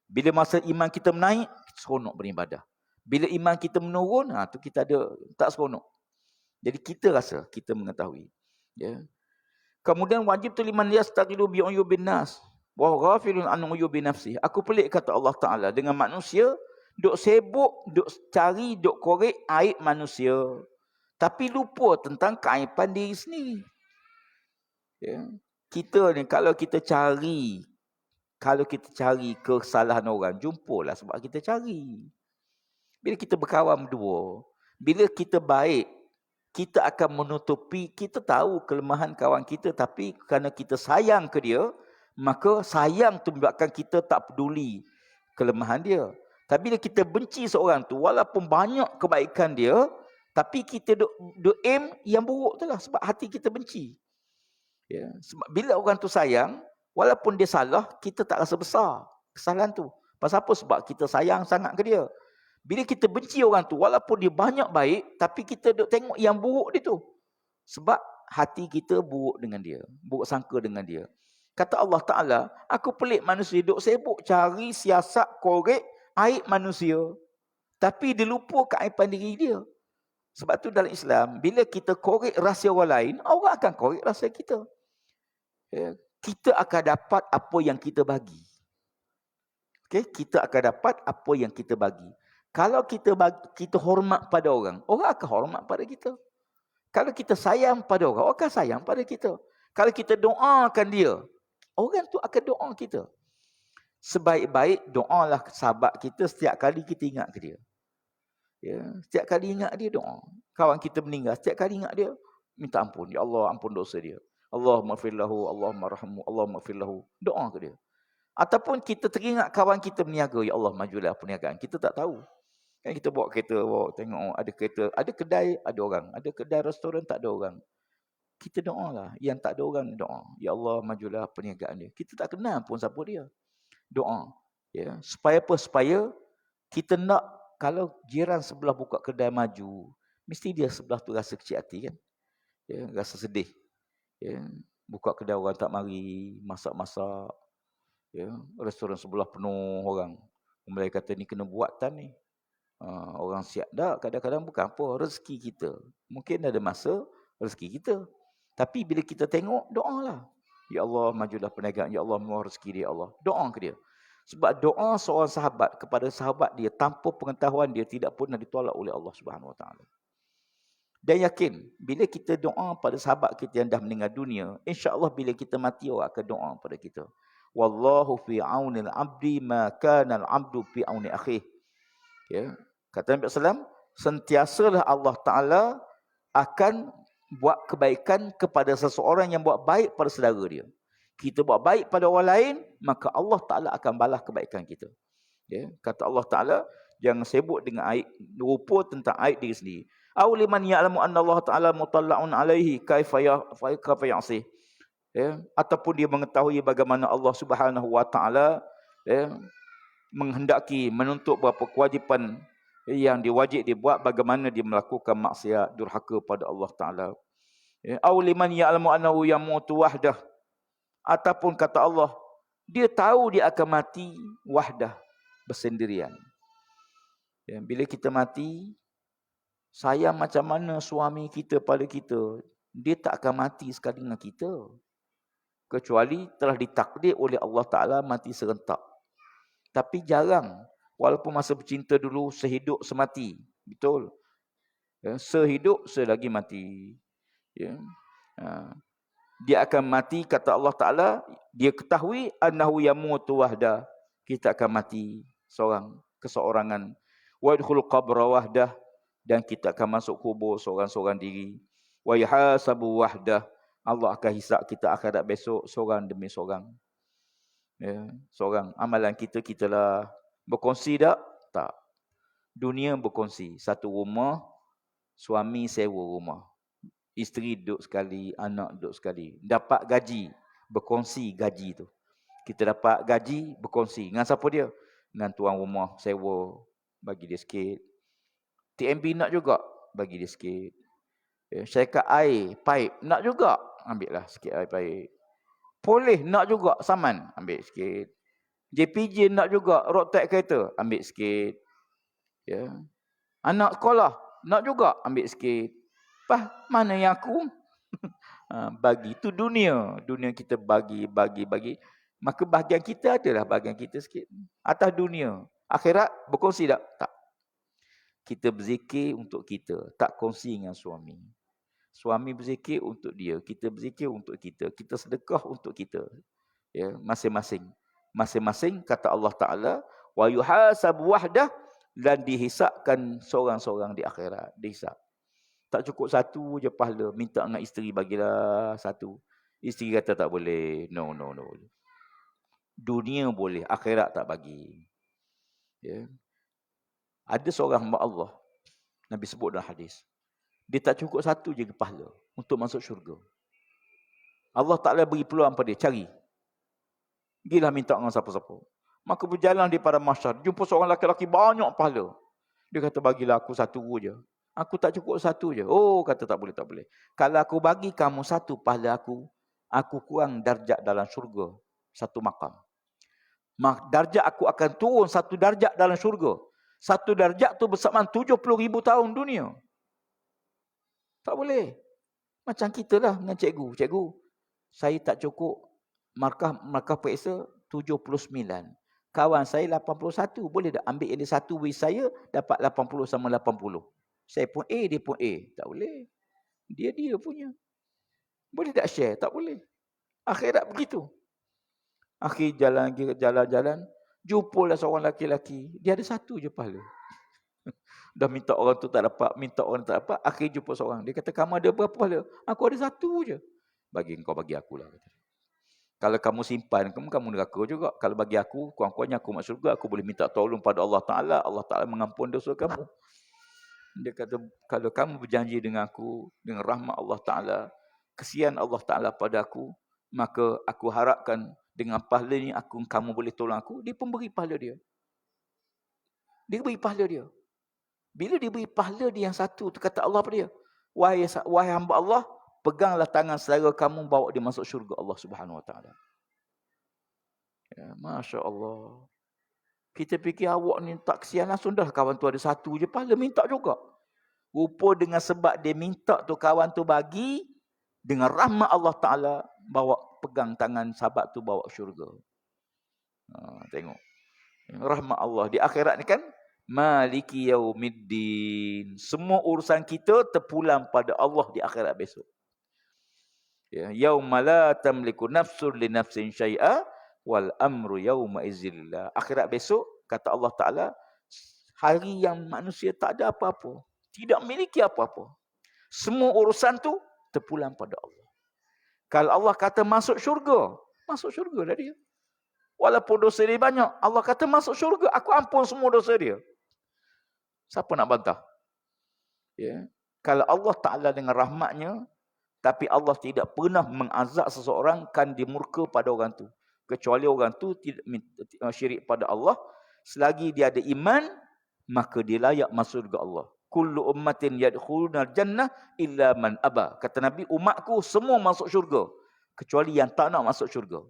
Speaker 1: Bila masa iman kita menaik, seronok beribadah. Bila iman kita menurun, tu kita ada tak seronok. Jadi kita rasa, kita mengetahui. Ya. Kemudian wajib tu liman yastaqilu bi'uyubin nas. Wa ghafilun an uyubi nafsi. Aku pelik kata Allah Ta'ala dengan manusia, duk sibuk, duk cari, duk korek aib manusia. Tapi lupa tentang keaiban diri sendiri. Ya. Kita ni kalau kita cari kesalahan orang, jumpalah sebab kita cari. Bila kita berkawan berdua, bila kita baik, kita akan menutupi, kita tahu kelemahan kawan kita, tapi kerana kita sayang ke dia, maka sayang tu menyebabkan kita tak peduli kelemahan dia. Tapi bila kita benci seorang tu, walaupun banyak kebaikan dia, tapi kita duk aim yang buruk tu lah, sebab hati kita benci. Ya. Sebab bila orang tu sayang, walaupun dia salah, kita tak rasa besar kesalahan tu. Pasal apa? Sebab kita sayang sangat ke dia. Bila kita benci orang tu, walaupun dia banyak baik, tapi kita duk tengok yang buruk dia tu. Sebab hati kita buruk dengan dia, buruk sangka dengan dia. Kata Allah Ta'ala, aku pelik manusia duk sibuk cari siasat korek aib manusia. Tapi dia lupa keaiban diri dia. Sebab tu dalam Islam, bila kita korek rahsia orang lain, orang akan korek rahsia kita. Ya, kita akan dapat apa yang kita bagi. Okay? Kita akan dapat apa yang kita bagi. Kalau kita hormat pada orang, orang akan hormat pada kita. Kalau kita sayang pada orang, orang akan sayang pada kita. Kalau kita doakan dia, orang tu akan doa kita. Sebaik-baik doalah sahabat kita setiap kali kita ingat ke dia. Ya, setiap kali ingat dia doa. Kawan kita meninggal, setiap kali ingat dia, minta ampun. Ya Allah, ampun dosa dia. Allahumma firlahu, Allahumma rahmu, Allahumma firlahu. Doa ke dia. Ataupun kita teringat kawan kita berniaga, ya Allah majulah perniagaan. Kita tak tahu. Kan kita bawa kereta, tengok ada kereta, ada kedai, ada orang. Ada kedai restoran, tak ada orang. Kita doa lah. Yang tak ada orang, doa. Ya Allah majulah perniagaan dia. Kita tak kenal pun siapa dia. Doa. Ya. Supaya apa? Supaya kita nak, kalau jiran sebelah buka kedai maju, mesti dia sebelah tu rasa kecil hati kan. Ya, rasa sedih. Ya, buka kedai orang tak mari, masak-masak. Ya, restoran sebelah penuh orang. Mereka kata ni kena buatan ni. Orang siap dah, kadang-kadang bukan apa, rezeki kita. Mungkin ada masa rezeki kita. Tapi bila kita tengok, doalah. Ya Allah, majulah perniagaan. Ya Allah, murah rezeki dia, Allah. Doa ke dia. Sebab doa seorang sahabat kepada sahabat dia tanpa pengetahuan dia tidak pernah ditolak oleh Allah Subhanahu Wa Taala. Dan yakin, bila kita doa pada sahabat kita yang dah meninggal dunia, insya-Allah bila kita mati orang akan doa pada kita. Wallahu fi aunil abdi ma kana al-abdu fi auni akhih. Ya. Kata Nabi SAW, sentiasalah Allah Ta'ala akan buat kebaikan kepada seseorang yang buat baik pada saudara dia. Kita buat baik pada orang lain, maka Allah Ta'ala akan balas kebaikan kita. Ya. Kata Allah Ta'ala, jangan sibuk dengan aib, rupa tentang aib diri sendiri. Aw liman ya'lamu anna Allah Ta'ala mutalla'un alaihi kaifa ya'sih. Ya. Ataupun dia mengetahui bagaimana Allah Subhanahu Wa Ta'ala menghendaki menuntut beberapa kewajipan yang diwajib dibuat, bagaimana dia melakukan maksiat durhaka pada Allah Ta'ala. Aw liman ya'lamu annahu yamutu wahdah. Ataupun kata Allah, dia tahu dia akan mati wahdah, bersendirian. Ya, bila kita mati, sayang macam mana suami kita pada kita, dia tak akan mati sekali dengan kita. Kecuali telah ditakdir oleh Allah Ta'ala mati serentak. Tapi jarang. Walaupun masa bercinta dulu sehidup semati. Betul. Ya, sehidup selagi mati. Ya. Dia akan mati, kata Allah Ta'ala, dia ketahui annahu yamutu wahda. Kita akan mati keseorangan. Wa yadkhulul qabra wahdah, dan kita akan masuk kubur seorang-seorang diri. Wa yahasabu wahdah, Allah akan hisab kita akhirat besok seorang demi seorang. Ya, seorang. Amalan kita lah. Berkongsi tak? Tak. Dunia berkongsi. Satu rumah, suami sewa rumah. Isteri duduk sekali, anak duduk sekali. Dapat gaji, berkongsi gaji tu. Kita dapat gaji, berkongsi. Dengan siapa dia? Dengan tuan rumah sewa, bagi dia sikit. TMB nak juga, bagi dia sikit. Syarikat air, pipe, nak juga, ambil lah sikit air pipe. Polis nak juga, saman, ambil sikit. JPJ nak juga, road tax kereta, ambil sikit. Ya. Anak sekolah, nak juga, ambil sikit. Mana yang aku? Bagi. Itu dunia. Dunia kita bagi. Maka bahagian kita adalah bahagian kita sikit. Atas dunia. Akhirat berkongsi tak? Tak. Kita berzikir untuk kita. Tak kongsi dengan suami. Suami berzikir untuk dia. Kita berzikir untuk kita. Kita sedekah untuk kita. Ya, masing-masing. Masing-masing, kata Allah Ta'ala, wa yuhasabu wahdah, dan dihisapkan seorang-seorang di akhirat. Dihisap. Tak cukup satu je pahala. Minta dengan isteri, bagilah satu. Isteri kata tak boleh. No. Dunia boleh, akhirat tak bagi. Ya. Ada seorang hamba Allah, Nabi sebut dalam hadis. Dia tak cukup satu je pahala untuk masuk syurga. Allah Ta'ala beri peluang pada dia, cari. Gilah minta dengan siapa-siapa. Maka berjalan di pada mahsyar, jumpa seorang lelaki banyak pahala. Dia kata, bagilah aku satu je. Aku tak cukup satu je. Oh, kata tak boleh. Kalau aku bagi kamu satu pahala aku kurang darjat dalam syurga. Satu makam. Darjat aku akan turun satu darjat dalam syurga. Satu darjat tu bersamaan 70,000 tahun dunia. Tak boleh. Macam kita lah dengan cikgu. Cikgu, saya tak cukup markah periksa 79. Kawan saya 81. Boleh tak ambil ini satu wis saya, dapat 80 sama 80. Saya pun A, dia pun A. Tak boleh. Dia punya. Boleh tak share? Tak boleh. Akhirat begitu. Akhir jalan. Jumpalah seorang lelaki. Dia ada satu je pahala. Dah minta orang tu tak dapat. Minta orang tak dapat. Akhir jumpa seorang. Dia kata, kamu ada berapa pahala? Aku ada satu je. Bagi engkau, bagi akulah. Kalau kamu simpan, kamu neraka juga. Kalau bagi aku, kurang-kurangnya aku masuk surga. Aku boleh minta tolong pada Allah Ta'ala. Allah Ta'ala mengampun dosa kamu. Dia kata, kalau kamu berjanji dengan aku, dengan rahmat Allah Ta'ala, kesian Allah Ta'ala pada aku, maka aku harapkan dengan pahala ni kamu boleh tolong aku. Dia pun beri pahala dia. Dia beri pahala dia. Bila dia beri pahala dia yang satu, tu kata Allah pada dia, wahai hamba Allah, peganglah tangan saudara kamu, bawa dia masuk syurga Allah Subhanahu Wa Ta'ala. Ya, Masya Allah. Kita fikir awak ni tak kesian langsung dah, kawan tu ada satu je pahala, minta juga. Rupa dengan sebab dia minta tu kawan tu bagi, dengan rahmat Allah Ta'ala, pegang tangan sahabat tu bawa syurga. Tengok. Rahmat Allah. Di akhirat ni kan, Maliki yaumiddin. Semua urusan kita terpulang pada Allah di akhirat besok. Ya, yauma la tamliku nafsun li nafsin syai'a wal amru yauma izzillah. Akhirat besok, kata Allah Ta'ala, hari yang manusia tak ada apa-apa. Tidak memiliki apa-apa. Semua urusan tu terpulang pada Allah. Kalau Allah kata masuk syurga dah dia. Walaupun dosa dia banyak, Allah kata masuk syurga, aku ampun semua dosa dia. Siapa nak bantah? Ya. Kalau Allah Ta'ala dengan rahmatnya, tapi Allah tidak pernah mengazab seseorang, kan dimurka pada orang tu. Kecuali orang tu tidak syirik pada Allah. Selagi dia ada iman, maka dia layak masuk surga Allah. Kullu ummatin yadkhulunal jannah illa man aba. Kata Nabi, umatku semua masuk syurga, kecuali yang tak nak masuk syurga.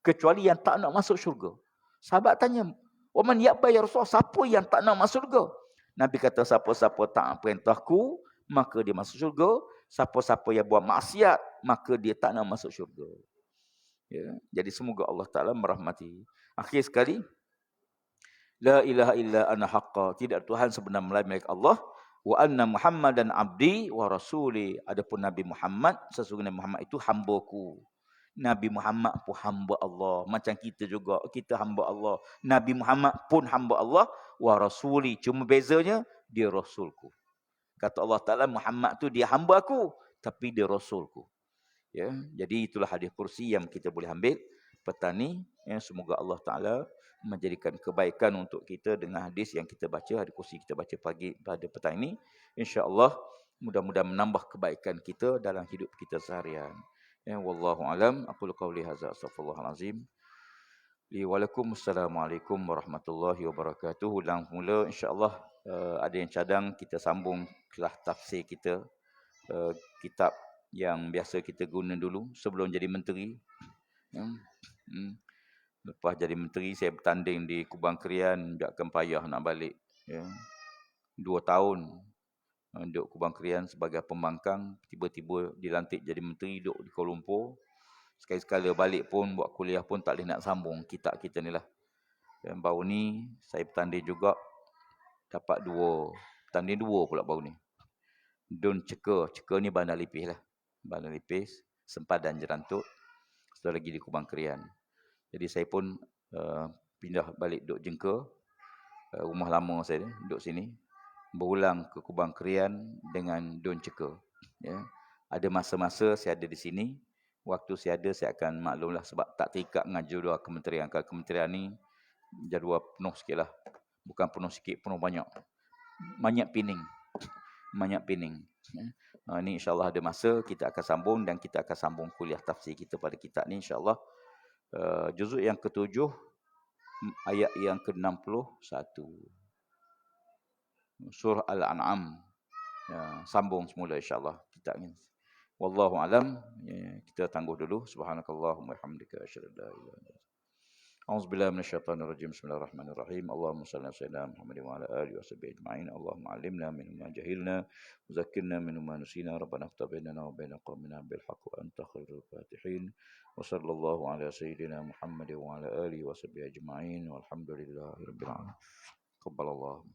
Speaker 1: Kecuali yang tak nak masuk syurga. Sahabat tanya, "Waman ya'ba ya Rasul?" Siapa yang tak nak masuk syurga? Nabi kata, siapa-siapa taat perintahku, maka dia masuk syurga. Siapa-siapa yang buat maksiat, maka dia tak nak masuk syurga. Ya, jadi semoga Allah Ta'ala merahmati. Akhir sekali, la ilaha illa ana haqqa. Tidak Tuhan sebenar melainkan Allah. Wa anna Muhammadan abdi wa rasuli. Adapun Nabi Muhammad, sesungguhnya Muhammad itu hamba-Ku. Nabi Muhammad pun hamba Allah. Macam kita juga, kita hamba Allah. Nabi Muhammad pun hamba Allah wa rasuli. Cuma bezanya dia rasulku. Kata Allah Taala, Muhammad tu dia hamba Aku, tapi dia rasulku. Ya, jadi itulah hadis kursi yang kita boleh ambil petang ni. Ya, semoga Allah Taala menjadikan kebaikan untuk kita dengan hadis yang kita baca, hadis kursi kita baca pagi pada petang ini. Insya-Allah mudah-mudahan menambah kebaikan kita dalam hidup kita seharian. Ya, wallahu alam. Aku qauli hadza, astaghfirullahalazim. Waalaikumsalam warahmatullahi wabarakatuh. Ulang mula insya-Allah ada yang cadang kita sambung kelas tafsir kita, kitab yang biasa kita guna dulu sebelum jadi menteri. Lepas jadi menteri, saya bertanding di Kubang Krian, takkan payah nak balik. 2 tahun duduk Kubang Krian sebagai pembangkang, tiba-tiba dilantik jadi menteri, duduk di Kuala Lumpur. Sekali-sekala balik pun, buat kuliah pun tak boleh nak sambung kitab kita ni lah. Dan baru ni, saya bertanding juga, dapat 2. Bertanding 2 pula baru ni. Dun Ceka. Ceka ni Bandar Lipis lah. Bandar Lipis, Sempadan Jerantut. Satu lagi di Kubang Krian. Jadi saya pun pindah balik duduk Jengka. Rumah lama saya duduk sini. Berulang ke Kubang Krian dengan Dun Ceka. Ya. Ada masa-masa saya ada di sini. Waktu saya ada, saya akan maklumlah sebab tak terikat dengan jadual kementerian. Kalau kementerian ni, jadual penuh sikit lah. Bukan penuh sikit, penuh banyak. Banyak pining. Ni insyaAllah ada masa kita akan sambung dan kita akan sambung kuliah tafsir kita pada kitab ni insyaAllah. Juzuk yang ke-7, ayat yang ke-61. Surah Al-An'am. Sambung semula insyaAllah kitab ni. Wallahu alam. Kita tangguh dulu. Subhanakallahumma hamdika asyhadu an la ilaha illa anta. A'udzubillahi minasyaitonir rajim. Bismillahirrahmanirrahim. Allahumma shalli ala sayyidina Muhammad wa ala alihi washabbihi ajma'in. Allahumma 'allimna mimma jahilna wa zakkirna mimma nusina. Rabbana iftah bainana wa baina qaumina bil haqq wa anta khairul fatihin. Wa sallallahu ala sayyidina Muhammad wa ala alihi washabbihi ajma'in. Walhamdulillahi rabbil alamin. Qabbalallahu